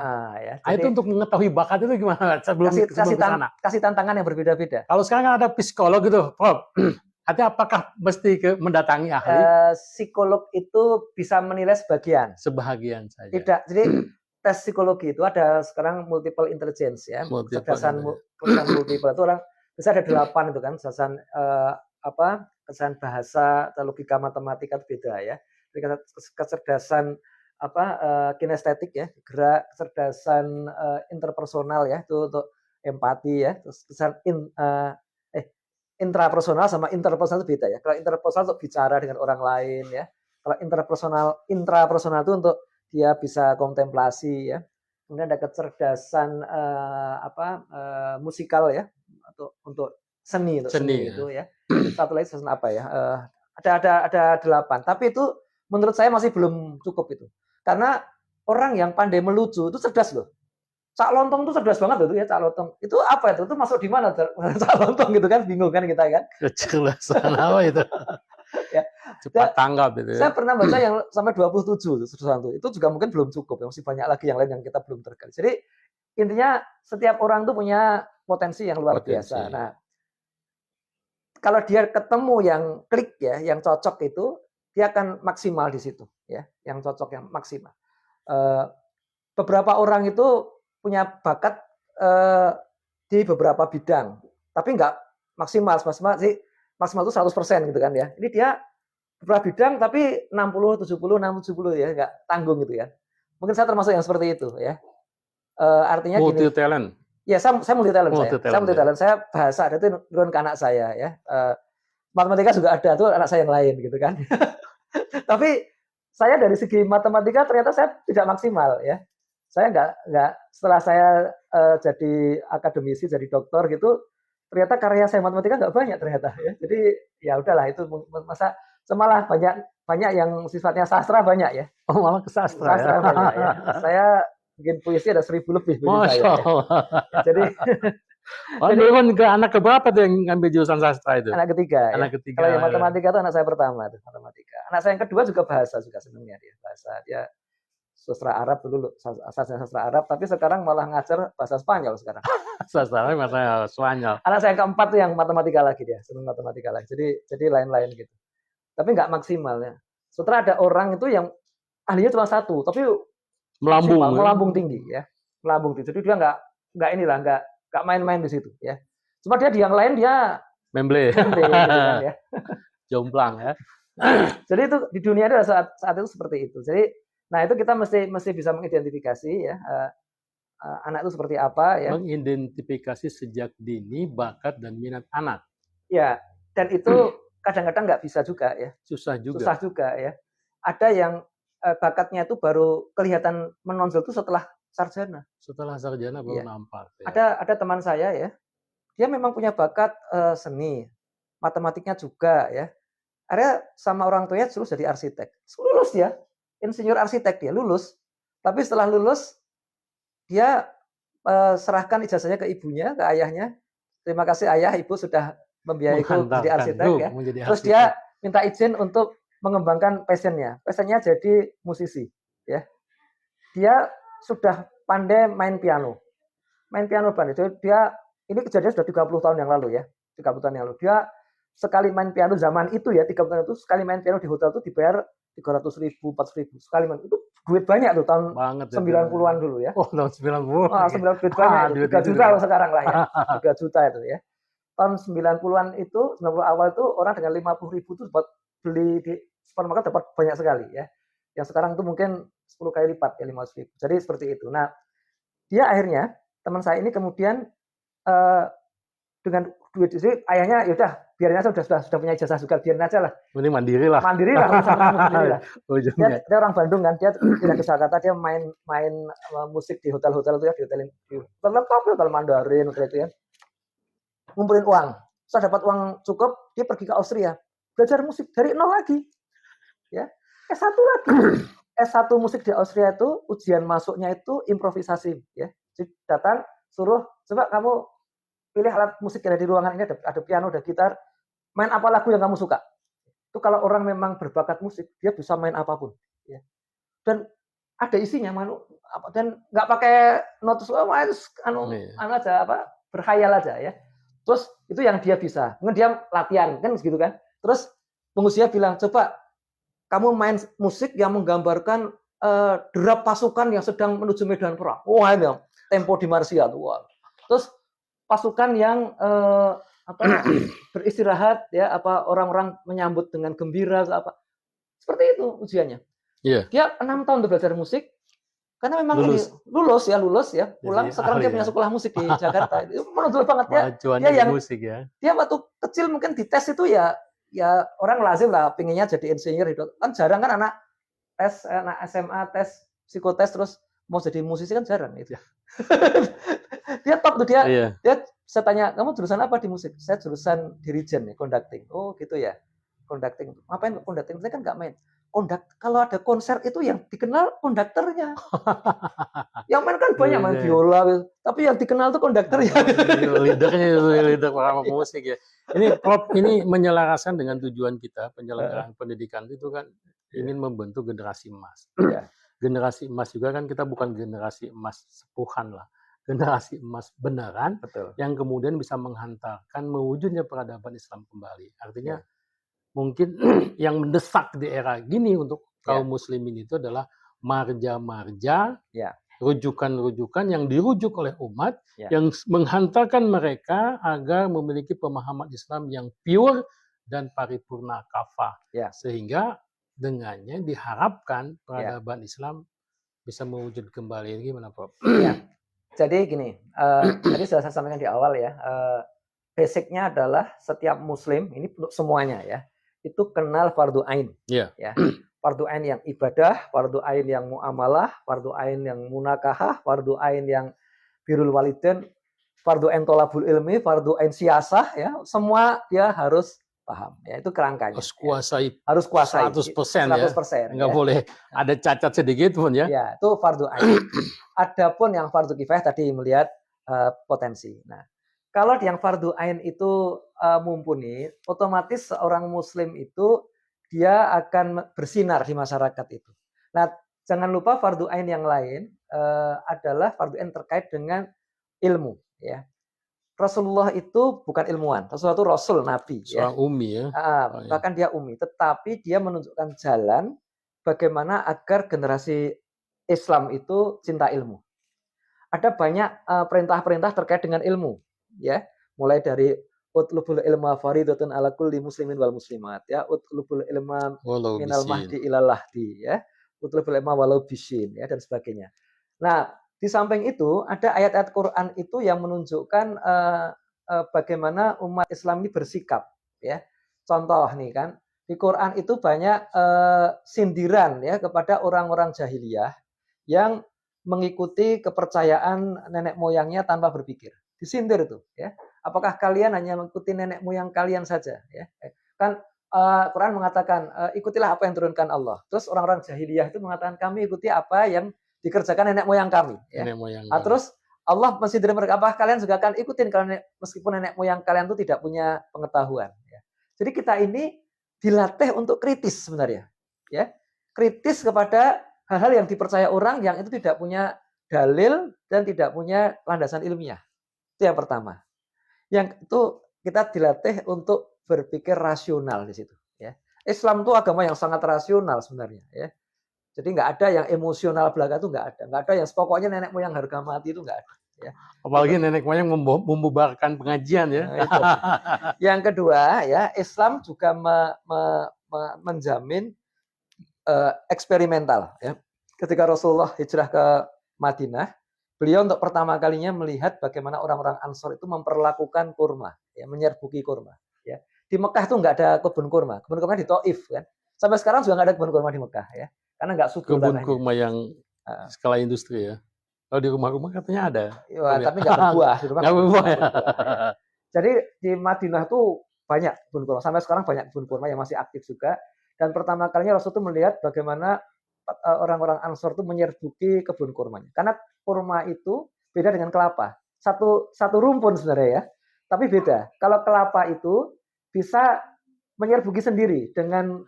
Speaker 2: Jadi,
Speaker 1: itu untuk mengetahui bakat itu gimana sebelum kesana?
Speaker 2: Kasih tantangan yang berbeda-beda.
Speaker 1: Kalau sekarang kan ada psikolog gitu, Prof. Apakah mesti mendatangi ahli?
Speaker 2: Psikolog itu bisa menilai sebagian.
Speaker 1: Sebagian saja.
Speaker 2: Tidak. Jadi tes psikologi itu ada sekarang multiple intelligence ya. Kecerdasan multiple itu orang bisa ada 8 itu kan. Kecerdasan bahasa, logika matematika itu beda ya. Kecerdasan kinestetik ya, gerak, kecerdasan interpersonal ya, itu untuk empati ya, terus intrapersonal sama interpersonal itu beda ya. Kalau interpersonal untuk bicara dengan orang lain ya. Kalau intrapersonal itu untuk dia bisa kontemplasi ya. Kemudian ada kecerdasan musikal ya, untuk seni itu ya. Satu lagi kecerdasan apa ya? Ada 8. Tapi itu menurut saya masih belum cukup itu. Karena orang yang pandai melucu itu cerdas loh. Cak Lontong itu cerdas banget loh ya, Cak Lontong. Itu apa itu? Itu masuk di mana Cak Lontong gitu kan? Bingung kan kita kan?
Speaker 1: Kecerdasan apa itu?
Speaker 2: Ya,
Speaker 1: cepat tanggap itu
Speaker 2: Saya
Speaker 1: ya.
Speaker 2: pernah baca yang sampai 27 sesuatu. Itu juga mungkin belum cukup, ya. Masih banyak lagi yang lain yang kita belum tergali. Jadi intinya setiap orang tuh punya potensi yang luar
Speaker 1: Potensi.
Speaker 2: biasa. Nah, kalau dia ketemu yang klik ya, yang cocok itu, dia akan maksimal di situ ya, yang cocok yang maksimal. Beberapa orang itu punya bakat di beberapa bidang, tapi nggak maksimal sih, maksimal itu 100% gitu kan ya. Ini dia beberapa bidang tapi 60, 70, 60, 70 ya, nggak tanggung gitu ya. Mungkin saya termasuk yang seperti itu ya. Artinya
Speaker 1: multi
Speaker 2: gini,
Speaker 1: talent.
Speaker 2: ya saya multi talent
Speaker 1: Multi
Speaker 2: saya. Saya
Speaker 1: talent,
Speaker 2: multi talent. Saya bahasa ada itu turun ke anak saya ya. Matematika juga ada tuh anak saya yang lain gitu kan. Tapi saya dari segi matematika ternyata saya tidak maksimal ya. Saya nggak setelah saya jadi akademisi, jadi doktor gitu, ternyata karya saya matematika nggak banyak ternyata ya. Jadi ya udahlah itu masa malah banyak yang sifatnya sastra banyak ya.
Speaker 1: Oh, malah ke sastra
Speaker 2: Sastra
Speaker 1: ya.
Speaker 2: banyak ya. Saya bikin puisi ada 1000 lebih puisi
Speaker 1: Masya
Speaker 2: saya. Ya.
Speaker 1: Allah.
Speaker 2: Jadi
Speaker 1: Jadi ke anak keberapa tuh yang ngambil jurusan sastra itu?
Speaker 2: anak ketiga.
Speaker 1: Anak
Speaker 2: Ya.
Speaker 1: ketiga.
Speaker 2: Kalau yang matematika itu anak saya pertama tuh matematika. Anak saya yang kedua juga bahasa juga senangnya dia bahasa. Dia sastra Arab dulu, sastra Arab, tapi sekarang malah ngajar bahasa Spanyol sekarang.
Speaker 1: Sastra bahasa Spanyol.
Speaker 2: Anak saya yang keempat tuh yang matematika lagi dia, senang matematika lagi. Jadi lain-lain gitu. Tapi nggak maksimal ya. Setelah ada orang itu yang ahlinya cuma satu, tapi melambung tinggi ya, melambung tinggi. Jadi dia nggak main-main di situ ya. Cuma dia di yang lain dia
Speaker 1: memble
Speaker 2: gitu kan, ya.
Speaker 1: Jomplang ya.
Speaker 2: Jadi itu di dunia itu saat itu seperti itu. Jadi nah itu kita mesti bisa mengidentifikasi ya anak itu seperti apa ya.
Speaker 1: Mengidentifikasi sejak dini bakat dan minat anak.
Speaker 2: Ya, dan itu kadang-kadang nggak bisa juga ya.
Speaker 1: Susah juga
Speaker 2: ya. Ada yang bakatnya itu baru kelihatan menonjol itu setelah sarjana.
Speaker 1: Setelah sarjana baru nampak.
Speaker 2: Ya. Ada teman saya ya, dia memang punya bakat seni, matematiknya juga ya. Akhirnya sama orang tuanya suruh jadi arsitek. Lulus dia, insinyur arsitek dia lulus. Tapi setelah lulus dia serahkan ijazahnya ke ibunya, ke ayahnya. Terima kasih ayah, ibu sudah membiayaiku jadi arsitek ya. Terus dia minta izin untuk mengembangkan passionnya. Passionnya jadi musisi ya. Dia sudah pandai main piano. Main piano pandai. Dia ini kejadian sudah 30 tahun yang lalu ya. 30 tahun yang lalu. Dia sekali main piano zaman itu ya, 30 tahun itu sekali main piano di hotel itu dibayar 300.000, 400.000 sekali main. Itu duit banyak tuh tahun 90-an dulu ya.
Speaker 1: Oh, tahun 90.
Speaker 2: Wah, 90 duit banyak. 3 juta sekarang lah ya. 3 juta itu ya. Tahun 90-an itu, 90 awal itu orang dengan 50.000 itu buat beli di supermarket dapat banyak sekali ya. Yang sekarang itu mungkin 10 kali lipat ya, 500.000. Jadi seperti itu. Nah, dia akhirnya teman saya ini kemudian dengan duit itu ayahnya ya udah biarin aja sudah punya ijazah juga biarin aja lah.
Speaker 1: Ini mandiri lah.
Speaker 2: Mandiri lah. Dia orang Bandung kan, dia tidak ke Jakarta, dia main musik di hotel-hotel itu ya, di hotel Mandarin hotel itu ya. Ngumpulin uang. Setelah dapat uang cukup, dia pergi ke Austria. Belajar musik dari nol lagi. Ya. S1 lagi. S1 musik di Austria itu ujian masuknya itu improvisasi ya. Jadi datang suruh coba kamu pilih alat musik yang ada di ruangan ini, ada piano, ada gitar, main apa lagu yang kamu suka. Itu kalau orang memang berbakat musik, dia bisa main apapun. Ya. Dan ada isinya, dan nggak pakai notes, aja berkhayal aja ya. Terus itu yang dia bisa, kemudian dia latihan kan segitu kan. Terus pengurusnya bilang coba kamu main musik yang menggambarkan derap pasukan yang sedang menuju medan perang. Wah ini tempo di Marsia tuh. Terus pasukan yang beristirahat ya, orang-orang menyambut dengan gembira apa. Seperti itu ujiannya.
Speaker 1: Yeah.
Speaker 2: Dia 6 tahun belajar musik karena memang lulus ya, pulang. Jadi, sekarang dia punya sekolah musik di Jakarta. Itu menonjol banget ya. Dia yang musik ya. Dia waktu kecil mungkin di tes itu ya orang lazim lah pinginnya jadi insinyur itu. Kan jarang kan anak SMA tes psikotes terus mau jadi musisi kan jarang itu. Dia top tuh dia saya tanya kamu jurusan apa di musik? Saya jurusan dirijen nih, conducting. Oh gitu ya, conducting. Ngapain conducting? Saya kan nggak main. kalau ada konser itu yang dikenal konduktornya. Yang main kan banyak, main
Speaker 1: Iya.
Speaker 2: biola, tapi yang dikenal tuh konduktornya.
Speaker 1: Leadernya itu, leader para pemusik ya. Ini Prof, ini menyelaraskan dengan tujuan kita penyelenggaraan pendidikan itu kan ingin membentuk generasi emas.
Speaker 2: Ya,
Speaker 1: Generasi emas juga kan kita bukan generasi emas sepuhan lah. Generasi emas beneran
Speaker 2: betul.
Speaker 1: yang kemudian bisa menghantarkan mewujudnya peradaban Islam kembali. Artinya
Speaker 2: Ya.
Speaker 1: mungkin yang mendesak di era gini untuk
Speaker 2: Ya.
Speaker 1: kaum muslimin itu adalah marja-marja,
Speaker 2: Ya.
Speaker 1: rujukan-rujukan yang dirujuk oleh umat,
Speaker 2: Ya.
Speaker 1: yang menghantarkan mereka agar memiliki pemahaman Islam yang pure dan paripurna kafah.
Speaker 2: Ya.
Speaker 1: Sehingga dengannya diharapkan peradaban Islam bisa mewujud kembali. Ini gimana, Prof?
Speaker 2: Ya. Jadi gini, tadi sudah saya sampaikan di awal ya, basicnya adalah setiap muslim, ini untuk semuanya ya, itu kenal fardu ain.
Speaker 1: Iya.
Speaker 2: Ya. Fardu ain yang ibadah, fardu ain yang muamalah, fardu ain yang munakahah, fardu ain yang birrul walidain, fardu ain thalabul ilmi, fardu ain siasah ya, semua dia harus paham ya, itu kerangkanya.
Speaker 1: Harus kuasai.
Speaker 2: Harus kuasai
Speaker 1: 100%
Speaker 2: 100%.
Speaker 1: Enggak boleh ada cacat sedikit pun ya.
Speaker 2: Ya, itu fardu ain. Adapun yang fardu kifayah tadi melihat potensi. Nah, kalau yang fardu ain itu mumpuni, otomatis seorang muslim itu dia akan bersinar di masyarakat itu. Nah, jangan lupa fardu ain yang lain adalah fardu ain terkait dengan ilmu ya. Rasulullah itu bukan ilmuwan, Rasulullah itu rasul nabi ya.
Speaker 1: Seorang umi ya.
Speaker 2: Bahkan dia umi, tetapi dia menunjukkan jalan bagaimana agar generasi Islam itu cinta ilmu. Ada banyak perintah-perintah terkait dengan ilmu ya, mulai dari utlubul ilma faridatun ala kulli muslimin wal muslimat ya, utlubul ilma minal mahdi ilal lahdi ya, utlubul ilma walau bisin ya, dan sebagainya. Nah, di samping itu ada ayat-ayat Quran itu yang menunjukkan bagaimana umat Islam ini bersikap ya. Contoh nih kan, di Quran itu banyak sindiran ya kepada orang-orang jahiliyah yang mengikuti kepercayaan nenek moyangnya tanpa berpikir. Disindir itu ya. Apakah kalian hanya mengikuti nenek moyang kalian saja ya? Kan Quran mengatakan ikutilah apa yang turunkan Allah. Terus orang-orang jahiliyah itu mengatakan kami ikuti apa yang dikerjakan nenek moyang kami ya.
Speaker 1: Nenek moyang.
Speaker 2: Terus Allah masih dari mereka, apa kalian juga akan ikutin kalau meskipun nenek moyang kalian itu tidak punya pengetahuan ya. Jadi kita ini dilatih untuk kritis sebenarnya ya. Kritis kepada hal-hal yang dipercaya orang yang itu tidak punya dalil dan tidak punya landasan ilmiah. Itu yang pertama. Yang itu kita dilatih untuk berpikir rasional di situ ya. Islam itu agama yang sangat rasional sebenarnya ya. Jadi nggak ada yang emosional belaka itu nggak ada. Nggak ada yang pokoknya nenek moyang harga mati itu nggak ada. Ya.
Speaker 1: Apalagi nenek moyang membubarkan pengajian ya.
Speaker 2: Nah, yang kedua ya, Islam juga menjamin eksperimental ya. Ketika Rasulullah hijrah ke Madinah, beliau untuk pertama kalinya melihat bagaimana orang-orang Ansor itu memperlakukan kurma, ya, menyerbuki kurma. Ya. Di Mekah itu nggak ada kebun kurma di Taif kan. Sampai sekarang juga nggak ada kebun kurma di Mekah ya. Karena nggak subur
Speaker 1: kebun
Speaker 2: tanahnya.
Speaker 1: kurma yang skala industri ya. Kalau di rumah-rumah katanya ada.
Speaker 2: Ya, tapi nggak berbuah.
Speaker 1: Nggak berbuah ya.
Speaker 2: Jadi di Madinah tuh banyak kebun kurma. Sampai sekarang banyak kebun kurma yang masih aktif juga. Dan pertama kalinya Rasul itu melihat bagaimana orang-orang Ansor itu menyerbuki kebun kurmanya. Karena kurma itu beda dengan kelapa. Satu rumpun sebenarnya ya. Tapi beda. Kalau kelapa itu bisa menyerbuki sendiri dengan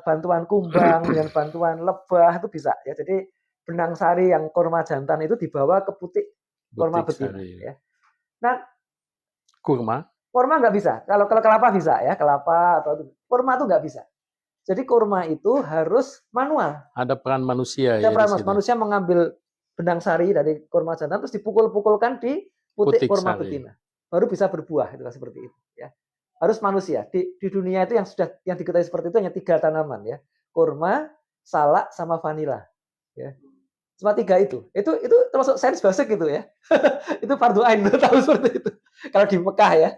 Speaker 2: bantuan kumbang, dengan bantuan lebah itu bisa ya. Jadi benang sari yang kurma jantan itu dibawa ke butik kurma betina ya. Nah, kurma nggak bisa. Kalau kelapa bisa ya, kelapa atau kurma itu nggak bisa. Jadi kurma itu harus manual.
Speaker 1: Ada peran manusia
Speaker 2: ya. Peran manusia mengambil benang sari dari kurma jantan terus dipukul-pukulkan di butik kurma betina. Baru bisa berbuah itu seperti itu ya. Harus manusia. Di dunia itu yang diketahui seperti itu hanya 3 tanaman ya. Kurma, salak sama vanila. Ya. Cuma 3 itu. Itu termasuk sains basic gitu ya. Itu fardu ain, tahu seperti itu. Kalau di Mekah ya,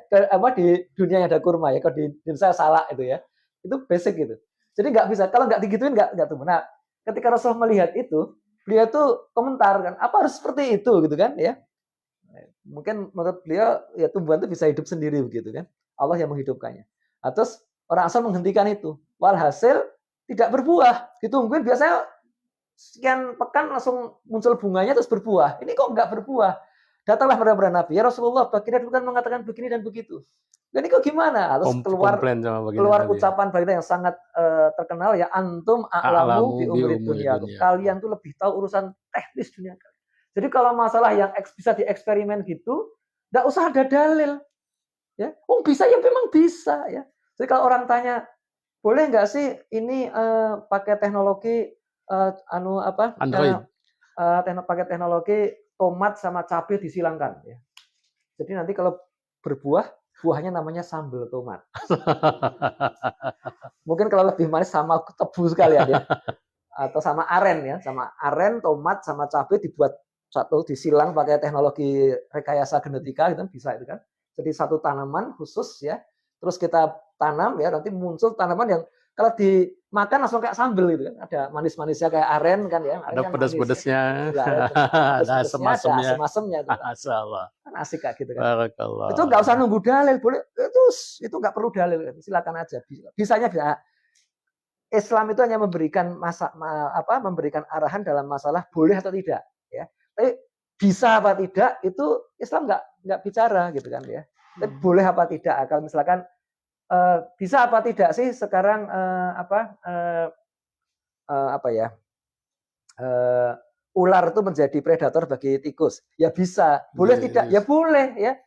Speaker 2: di dunia yang ada kurma ya, kalau di Indonesia salak itu ya. Itu basic gitu. Jadi nggak bisa, kalau nggak digituin nggak tumbuh. Nah, ketika Rasul melihat itu, beliau tuh komentar kan, apa harus seperti itu gitu kan ya. Mungkin menurut beliau ya tumbuhan itu bisa hidup sendiri begitu kan. Allah yang menghidupkannya. Terus orang asal menghentikan itu. Walhasil tidak berbuah. Ditungguin biasanya sekian pekan langsung muncul bunganya terus berbuah. Ini kok nggak berbuah? Datanglah kepada Nabi, ya Rasulullah, baginda dulu kan mengatakan begini dan begitu. Dan ini kok gimana? Terus
Speaker 1: Komplain sama baginda
Speaker 2: keluar
Speaker 1: Nabi.
Speaker 2: ucapan baginda yang sangat terkenal ya, antum a'lamu bi umuri dunia. Kalian tuh lebih tahu urusan teknis dunia. Jadi kalau masalah yang bisa dieksperimen gitu, nggak usah ada dalil. Ya, bisa ya memang bisa ya. Jadi kalau orang tanya, boleh nggak sih ini pakai teknologi
Speaker 1: Android.
Speaker 2: pakai teknologi tomat sama cabai disilangkan ya. Jadi nanti kalau berbuah, buahnya namanya sambal tomat. Mungkin kalau lebih manis sama tebu sekalian ya. Atau sama aren ya, sama aren, tomat sama cabai dibuat satu, disilang pakai teknologi rekayasa genetika gitu kan, bisa itu kan. Jadi satu tanaman khusus ya, terus kita tanam ya, nanti muncul tanaman yang kalau dimakan langsung kayak sambel gitu kan, ada manis-manisnya kayak aren kan ya,
Speaker 1: ada pedas-pedasnya,
Speaker 2: ada asem-asemnya itu kan. Kan asik kayak gitu kan.
Speaker 1: Barakallah.
Speaker 2: Itu nggak usah nunggu dalil, boleh itu nggak perlu dalil, silakan aja. Bisanya bisa. Islam itu hanya memberikan memberikan arahan dalam masalah boleh atau tidak ya. Tapi bisa apa tidak itu Islam nggak bicara gitu kan ya. Tapi boleh apa tidak, kalau misalkan bisa apa tidak sih sekarang ular itu menjadi predator bagi tikus? Ya bisa. Boleh tidak? Ya boleh ya.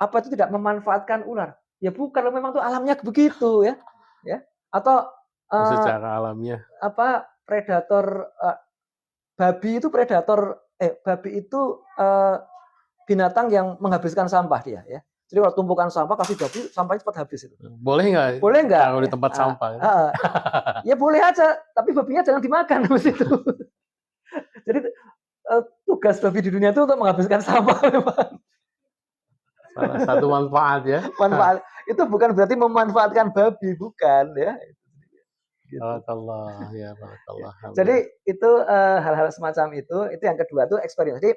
Speaker 2: Apa itu tidak memanfaatkan ular? Ya bukan, memang itu alamnya begitu ya. Ya. Atau
Speaker 1: secara alamiah
Speaker 2: predator babi itu binatang yang menghabiskan sampah dia ya. Jadi kalau tumpukan sampah kasih babi, sampahnya cepat habis itu.
Speaker 1: Boleh nggak?
Speaker 2: Boleh nggak?
Speaker 1: Kalau di tempat sampah.
Speaker 2: Ya boleh aja, tapi babinya jangan dimakan habis itu. Jadi tugas babi di dunia itu untuk menghabiskan sampah memang.
Speaker 1: Salah satu manfaat ya.
Speaker 2: Manfaat itu bukan berarti memanfaatkan babi, bukan ya.
Speaker 1: Gitu. Barakallah ya, barakallah.
Speaker 2: Jadi itu hal-hal semacam itu yang kedua tuh eksperimen. Jadi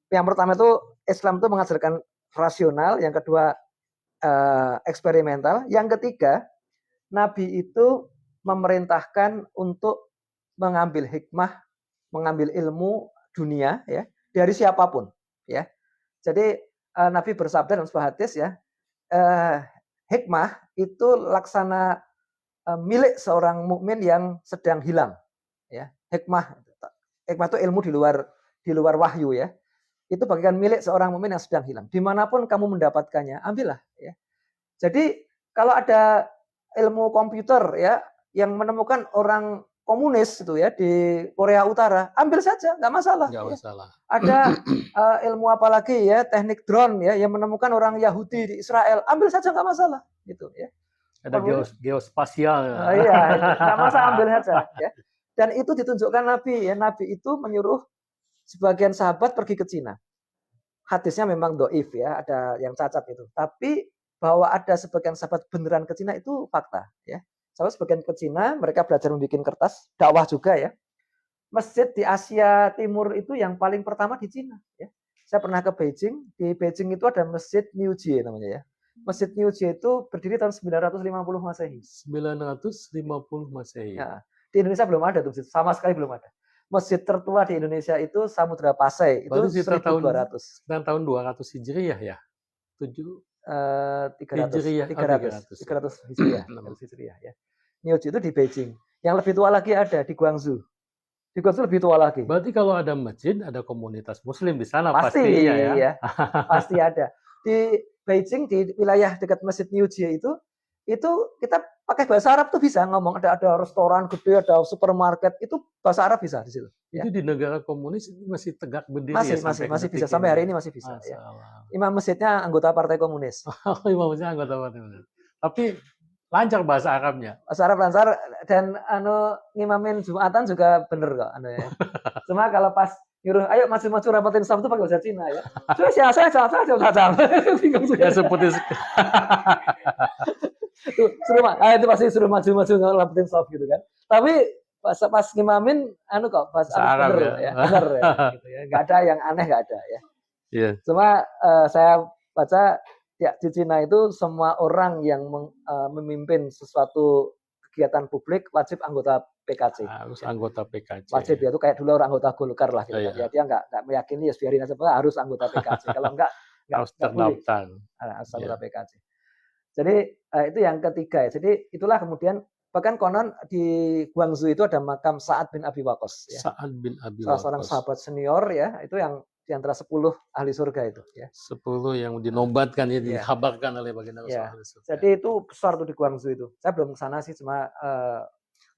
Speaker 2: yang pertama itu Islam itu mengajarkan rasional, yang kedua eksperimental, yang ketiga Nabi itu memerintahkan untuk mengambil hikmah, mengambil ilmu dunia ya dari siapapun ya. Jadi Nabi bersabda dalam sebuah hadis ya, hikmah itu laksana milik seorang mukmin yang sedang hilang ya. Hikmah itu ilmu di luar wahyu ya. Itu bagian milik seorang mukmin yang sedang hilang. Dimanapun kamu mendapatkannya, ambillah ya. Jadi kalau ada ilmu komputer ya yang menemukan orang komunis itu ya di Korea Utara, ambil saja, nggak masalah.
Speaker 1: Nggak
Speaker 2: masalah. Ada ilmu apa lagi ya, teknik drone ya yang menemukan orang Yahudi di Israel, ambil saja, nggak masalah gitu ya.
Speaker 1: Ada geospasial.
Speaker 2: Iya, nggak masalah, ambil saja ya. Dan itu ditunjukkan Nabi ya. Nabi itu menyuruh sebagian sahabat pergi ke Cina. Hadisnya memang doif ya, ada yang cacat itu. Tapi bahwa ada sebagian sahabat beneran ke Cina itu fakta ya. Sahabat sebagian ke Cina, mereka belajar membuat kertas, dakwah juga ya. Masjid di Asia Timur itu yang paling pertama di Cina ya. Saya pernah ke Beijing, di Beijing itu ada Masjid Niujie namanya ya. Masjid Niujie itu berdiri tahun 950 Masehi.
Speaker 1: 950 Masehi.
Speaker 2: Ya, di Indonesia belum ada tuh, sama sekali belum ada. Masjid tertua di Indonesia itu Samudra Pasai, itu 1200.
Speaker 1: Tahun 200 Hijriah ya?
Speaker 2: 300 Hijriah ya. Niujie itu di Beijing. Yang lebih tua lagi ada di Guangzhou. Di Guangzhou lebih tua lagi.
Speaker 1: Berarti kalau ada masjid, ada komunitas muslim di sana
Speaker 2: pastinya ya. Pasti ada. Di Beijing, di wilayah dekat Masjid Niujie itu kita pakai bahasa Arab tuh bisa ngomong, ada restoran gede, ada supermarket, itu bahasa Arab bisa di situ.
Speaker 1: Itu ya? Di negara komunis masih tegak berdiri
Speaker 2: masih bisa sampai hari ini masih bisa ya. Imam masjidnya anggota Partai Komunis.
Speaker 1: Imam masjidnya anggota Partai Komunis. Tapi lancar bahasa Arabnya.
Speaker 2: Bahasa Arab lancar, dan ngimamin Jumatan juga bener kok ya. Cuma kalau pas nyuruh ayo maju-maju rapatin saf itu pakai bahasa Cina ya. Terus ya saya bingung juga.
Speaker 1: Ya seperti
Speaker 2: itu pasti suruh maju-maju rapatin saf gitu kan. Tapi pas ngimamin kok bahasa Arab bener ya. Bener ya gitu ya. Enggak ada yang aneh, enggak ada ya.
Speaker 1: Iya.
Speaker 2: Cuma saya baca ya di Cina itu semua orang yang memimpin sesuatu kegiatan publik wajib anggota PKC.
Speaker 1: Harus anggota PKC.
Speaker 2: Wajib ya, itu kayak dulu orang anggota Golkar lah gitu.
Speaker 1: Iya.
Speaker 2: Ya, dia nggak meyakini ya biarin aja, harus anggota PKC. Kalau nggak
Speaker 1: Harus
Speaker 2: nggak boleh
Speaker 1: terdaftar.
Speaker 2: harus anggota PKC. Jadi itu yang ketiga ya. Jadi itulah kemudian bahkan konon di Guangzhou itu ada makam Sa'ad bin Abi Waqqas ya.
Speaker 1: Sa'ad bin Abi
Speaker 2: Salah seorang
Speaker 1: Waqqas.
Speaker 2: sahabat senior ya, itu yang di antara 10 ahli surga itu ya.
Speaker 1: 10 yang dinobatkan ya,
Speaker 2: Iya.
Speaker 1: dikabarkan oleh baginda
Speaker 2: Iya.
Speaker 1: Rasulullah.
Speaker 2: Jadi itu besar tuh di Guangzhou itu. Saya belum ke sana sih, cuma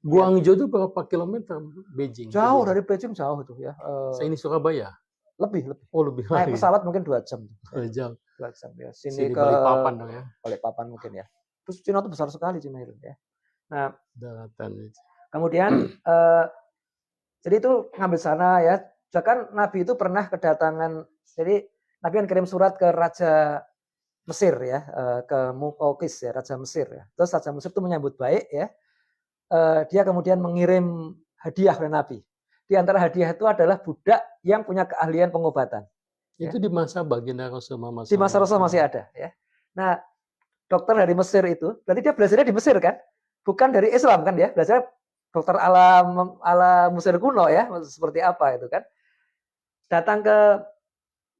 Speaker 1: Guangzhou itu berapa kilometer Beijing?
Speaker 2: jauh dari Beijing, jauh itu ya.
Speaker 1: Ini Surabaya.
Speaker 2: Lebih.
Speaker 1: Oh, lebih
Speaker 2: Naik
Speaker 1: lagi.
Speaker 2: pesawat mungkin 2 jam.
Speaker 1: 2 jam.
Speaker 2: 2 jam ya.
Speaker 1: Sini
Speaker 2: Sini ke
Speaker 1: Balikpapan dong ya.
Speaker 2: Balikpapan mungkin ya. Terus Cina itu besar sekali Cina itu ya. Nah,
Speaker 1: Daratan itu.
Speaker 2: kemudian jadi itu ngambil sana ya. Bahkan Nabi itu pernah kedatangan, jadi Nabi kan kirim surat ke Raja Mesir ya, ke Muqawqis ya, Raja Mesir ya. Terus Raja Mesir itu menyambut baik ya. Dia kemudian mengirim hadiah ke Nabi. Di antara hadiah itu adalah budak yang punya keahlian pengobatan.
Speaker 1: Itu di masa baginda Rasulullah.
Speaker 2: Di masa Rasul masih ada ya. Nah, dokter dari Mesir itu, berarti dia belajarnya di Mesir kan? Bukan dari Islam kan ya? Belajar dokter ala Mesir kuno ya, seperti apa itu kan? Datang ke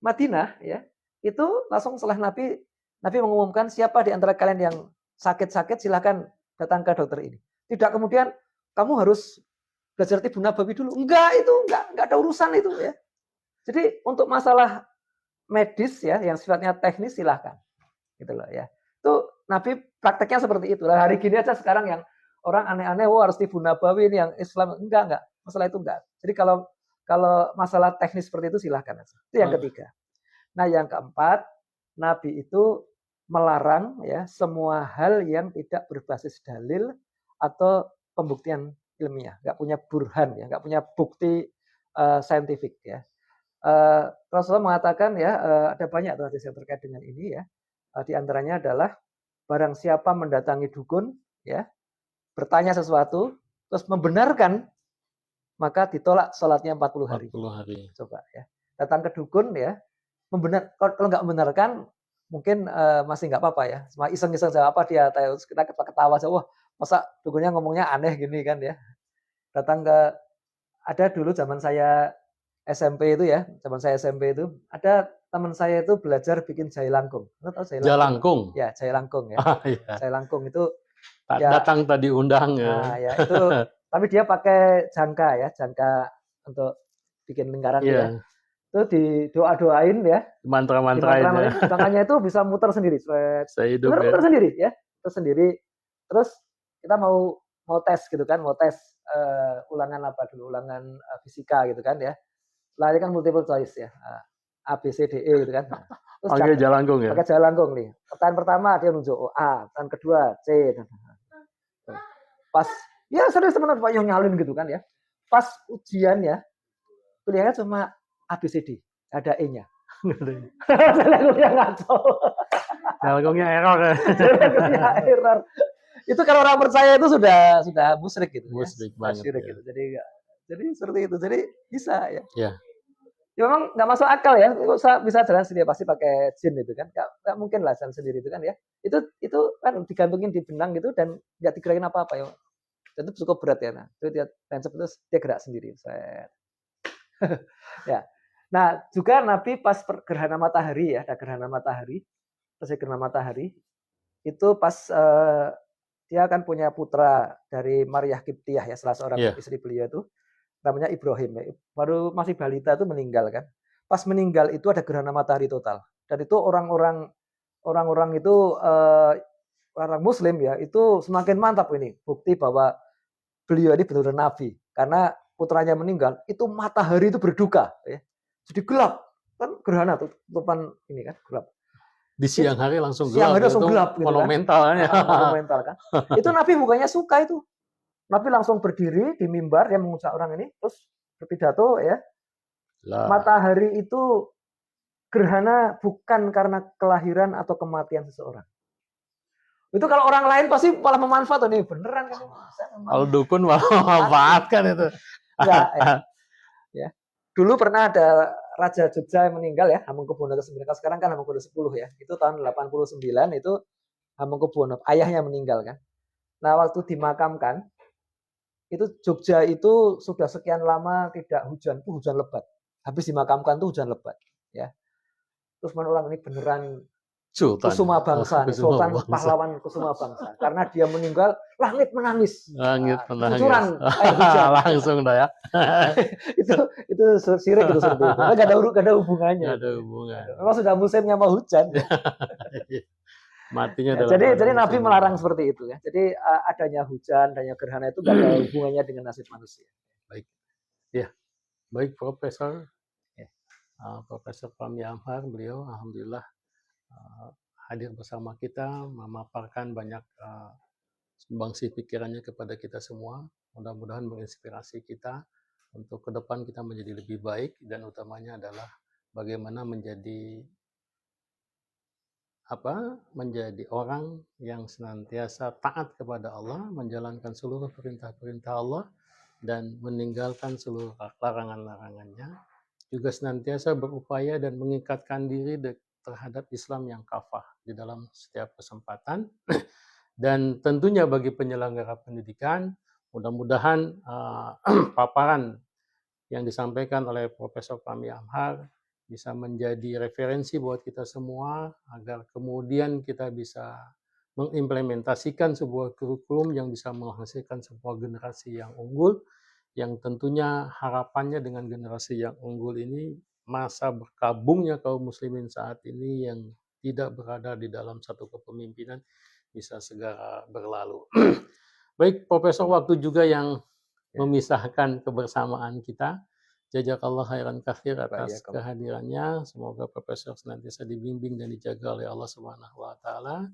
Speaker 2: Madinah ya, itu langsung setelah Nabi mengumumkan siapa di antara kalian yang sakit-sakit silakan datang ke dokter ini. Tidak kemudian kamu harus belajar Tibun Nabawi dulu. Enggak, itu enggak ada urusan itu ya. Jadi untuk masalah medis ya yang sifatnya teknis silahkan. Gitu loh ya. Itu Nabi prakteknya seperti itu. Lah hari gini aja sekarang yang orang aneh-aneh harus Tibun Nabawi ini yang Islam enggak. Masalah itu enggak. Jadi kalau masalah teknis seperti itu silahkan aja. Itu yang ketiga. Nah, yang keempat, Nabi itu melarang ya semua hal yang tidak berbasis dalil atau pembuktian ilmiah, nggak punya burhan ya, nggak punya bukti saintifik ya. Rasulullah mengatakan ya ada banyak hadis yang terkait dengan ini ya. Di antaranya adalah barang siapa mendatangi dukun ya, bertanya sesuatu terus membenarkan, maka ditolak sholatnya 40 hari.
Speaker 1: 40 hari.
Speaker 2: Coba ya. Datang ke dukun ya, kalau nggak membenarkan mungkin masih nggak apa-apa ya. Cuma iseng-iseng jawab apa dia, terus kita ketawa aja, wah masa dukunnya ngomongnya aneh gini kan ya. Datang ke, ada dulu zaman saya SMP itu ya, ada teman saya itu belajar bikin jahe langkung. Lo tahu jahe langkung?
Speaker 1: Jalangkung.
Speaker 2: Ya, jahe langkung ya.
Speaker 1: Iya.
Speaker 2: Jahe langkung itu
Speaker 1: Ya. Datang tadi undang ya.
Speaker 2: Nah, ya itu tapi dia pakai jangka untuk bikin lingkaran ya. Itu didoa-doain ya.
Speaker 1: Mantra-mantrain ya.
Speaker 2: Makanya itu bisa muter sendiri.
Speaker 1: Saya hidup ya.
Speaker 2: Muter sendiri ya. Terus kita mau tes gitu kan, ulangan apa dulu, ulangan fisika gitu kan ya. Lah ini kan multiple choice ya. A, B, C, D, E gitu kan. Terus
Speaker 1: pakai jalangkung ya.
Speaker 2: Pakai jalangkung nih. Pertanyaan pertama dia nunjuk A, pertanyaan kedua C. Pas ya serius teman Pak yang nyalin gitu kan ya. Pas ujian ya, pilihannya cuma A, B, C, D. Ada E-nya. Jalangkungnya ngaco.
Speaker 1: Jalangkungnya error ya.
Speaker 2: Jalangkungnya error. Itu kalau orang percaya itu sudah musyrik gitu.
Speaker 1: Musyrik
Speaker 2: ya.
Speaker 1: banget.
Speaker 2: Musyrik
Speaker 1: Ya.
Speaker 2: gitu. Jadi seperti itu. Jadi bisa ya.
Speaker 1: Ya.
Speaker 2: Ya memang nggak masuk akal ya. Bisa jalan sendiri pasti pakai jin itu kan. Nggak mungkin lah jalan sendiri itu kan ya. Itu kan digantungin di benang gitu dan nggak digerakin apa-apa ya. Dan itu cukup berat ya. Nah, itu dia tancap terus dia gerak sendiri. Ya. Nah, juga Nabi pas gerhana matahari ya, ada gerhana matahari. Terus gerhana matahari itu pas dia kan punya putra dari Maryah Qibtiyah ya, salah seorang istri beliau itu namanya Ibrahim ya. Baru masih balita itu meninggal kan. Pas meninggal itu ada gerhana matahari total. Dan itu orang-orang itu orang Muslim ya, itu semakin mantap ini bukti bahwa beliau ini benar-benar nabi. Karena putranya meninggal, itu matahari itu berduka ya. Jadi gelap. Kan gerhana tutupan ini kan gelap.
Speaker 1: Di siang hari langsung gelap.
Speaker 2: Siang hari langsung gelap gitu
Speaker 1: monumentalnya.
Speaker 2: Kan. Monumental kan. Itu Nabi bukannya suka itu. Nabi langsung berdiri di mimbar, dia mengajak orang ini, terus berpidato ya. Matahari itu gerhana bukan karena kelahiran atau kematian seseorang. Itu kalau orang lain pasti malah memanfaatkan ini beneran kan.
Speaker 1: Kalau dukun malah memanfaatkan itu.
Speaker 2: Enggak ya. Dulu pernah ada Raja Jogja yang meninggal ya, Hamengkubuwono ke-9. Sekarang kan Hamengkubuwono 10 ya. Itu tahun 89 itu Hamengkubuwono, ayahnya meninggal kan. Nah, waktu dimakamkan, itu Jogja itu sudah sekian lama tidak hujan, itu hujan lebat. Habis dimakamkan tuh hujan lebat, ya. Terus orang ini beneran
Speaker 1: Sultan.
Speaker 2: kusuma bangsa nih,
Speaker 1: Kusuma
Speaker 2: Sultan
Speaker 1: bangsa.
Speaker 2: pahlawan kusuma bangsa. Karena dia meninggal, langit menangis.
Speaker 1: Langit menangis.
Speaker 2: Kucuran air hujan.
Speaker 1: Langsung dah ya.
Speaker 2: itu sirik itu seperti itu. Gak ada hubungannya.
Speaker 1: Gak ada hubungan.
Speaker 2: Memang sudah musimnya mau hujan.
Speaker 1: Matinya
Speaker 2: Ya,
Speaker 1: dalam
Speaker 2: jadi Nabi
Speaker 1: musim
Speaker 2: melarang
Speaker 1: hujan.
Speaker 2: seperti itu ya. Jadi adanya hujan, adanya gerhana itu gak ada hubungannya dengan nasib manusia.
Speaker 1: Baik. Ya. Baik Profesor.
Speaker 2: Ya.
Speaker 1: Profesor Fahmi Amhar, beliau alhamdulillah hadir bersama kita, memaparkan banyak sumbangsi pikirannya kepada kita semua. Mudah-mudahan menginspirasi kita untuk ke depan kita menjadi lebih baik, dan utamanya adalah bagaimana menjadi orang yang senantiasa taat kepada Allah, menjalankan seluruh perintah-perintah Allah, dan meninggalkan seluruh larangan-larangannya. Juga senantiasa berupaya dan mengikatkan diri terhadap Islam yang kafah di dalam setiap kesempatan. Dan tentunya bagi penyelenggara pendidikan, mudah-mudahan paparan yang disampaikan oleh Profesor Fahmi Amhar bisa menjadi referensi buat kita semua, agar kemudian kita bisa mengimplementasikan sebuah kurikulum yang bisa menghasilkan sebuah generasi yang unggul, yang tentunya harapannya dengan generasi yang unggul ini, masa berkabungnya kaum muslimin saat ini yang tidak berada di dalam satu kepemimpinan bisa segera berlalu. Baik Profesor, waktu juga yang memisahkan kebersamaan kita. Jazakallah khairan katsir atas kehadirannya. Semoga Profesor senantiasa dibimbing dan dijaga oleh Allah Subhanahu wa taala,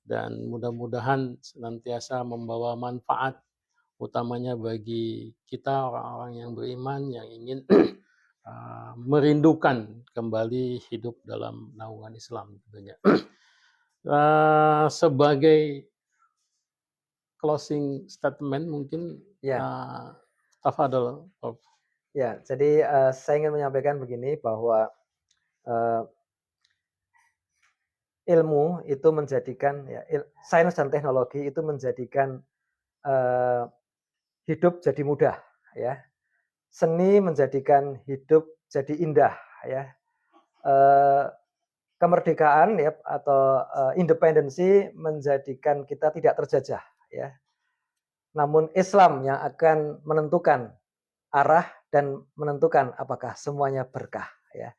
Speaker 1: dan mudah-mudahan senantiasa membawa manfaat utamanya bagi kita orang-orang yang beriman yang ingin merindukan kembali hidup dalam naungan Islam tentunya. Sebagai closing statement mungkin, tafadhol.
Speaker 2: Ya, jadi saya ingin menyampaikan begini bahwa ilmu itu menjadikan, sains dan teknologi itu menjadikan hidup jadi mudah, ya. Seni menjadikan hidup jadi indah, ya. Kemerdekaan ya atau independensi menjadikan kita tidak terjajah, ya. Namun Islam yang akan menentukan arah dan menentukan apakah semuanya berkah, ya.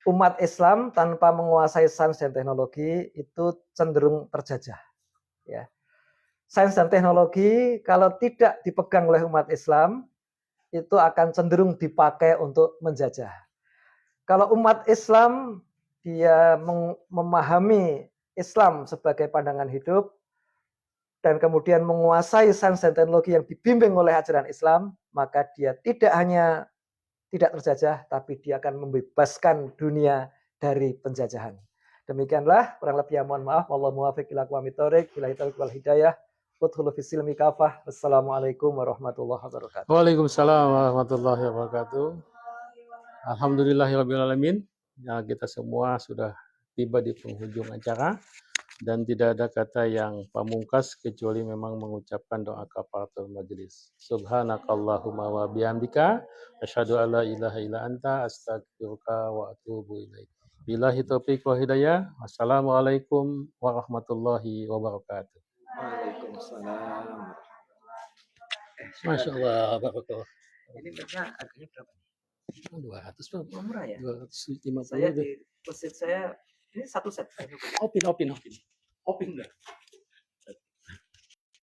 Speaker 2: Umat Islam tanpa menguasai sains dan teknologi itu cenderung terjajah, ya. Sains dan teknologi kalau tidak dipegang oleh umat Islam itu akan cenderung dipakai untuk menjajah. Kalau umat Islam dia memahami Islam sebagai pandangan hidup dan kemudian menguasai sains dan teknologi yang dibimbing oleh ajaran Islam, maka dia tidak hanya tidak terjajah, tapi dia akan membebaskan dunia dari penjajahan. Demikianlah, kurang lebih mohon maaf. Wallahu muwaffiq ila aqwamit thoriq, billahi taufiq wal hidayah. Udkhulu fis silmi kafah. Wassalamualaikum warahmatullahi wabarakatuh.
Speaker 1: Waalaikumsalam warahmatullahi wabarakatuh. Alhamdulillahirabbil alamin. Ya, kita semua sudah tiba di penghujung acara, dan tidak ada kata yang pamungkas kecuali memang mengucapkan doa kafaratul majelis. Subhanakallahumma wa bihamdika asyhadu alla ilaha illa anta astaghfiruka wa atubu ilaik. Billahi taufiq wa hidayah. Wassalamualaikum warahmatullahi wabarakatuh.
Speaker 2: Waalaikumsalam.
Speaker 1: Masya Allah, barakallah.
Speaker 2: Ini harganya berapa?
Speaker 1: 200 Pak.
Speaker 2: Murah ya?
Speaker 1: 250.
Speaker 2: Saya di masjid saya ini satu set.
Speaker 1: Opin. Opin enggak?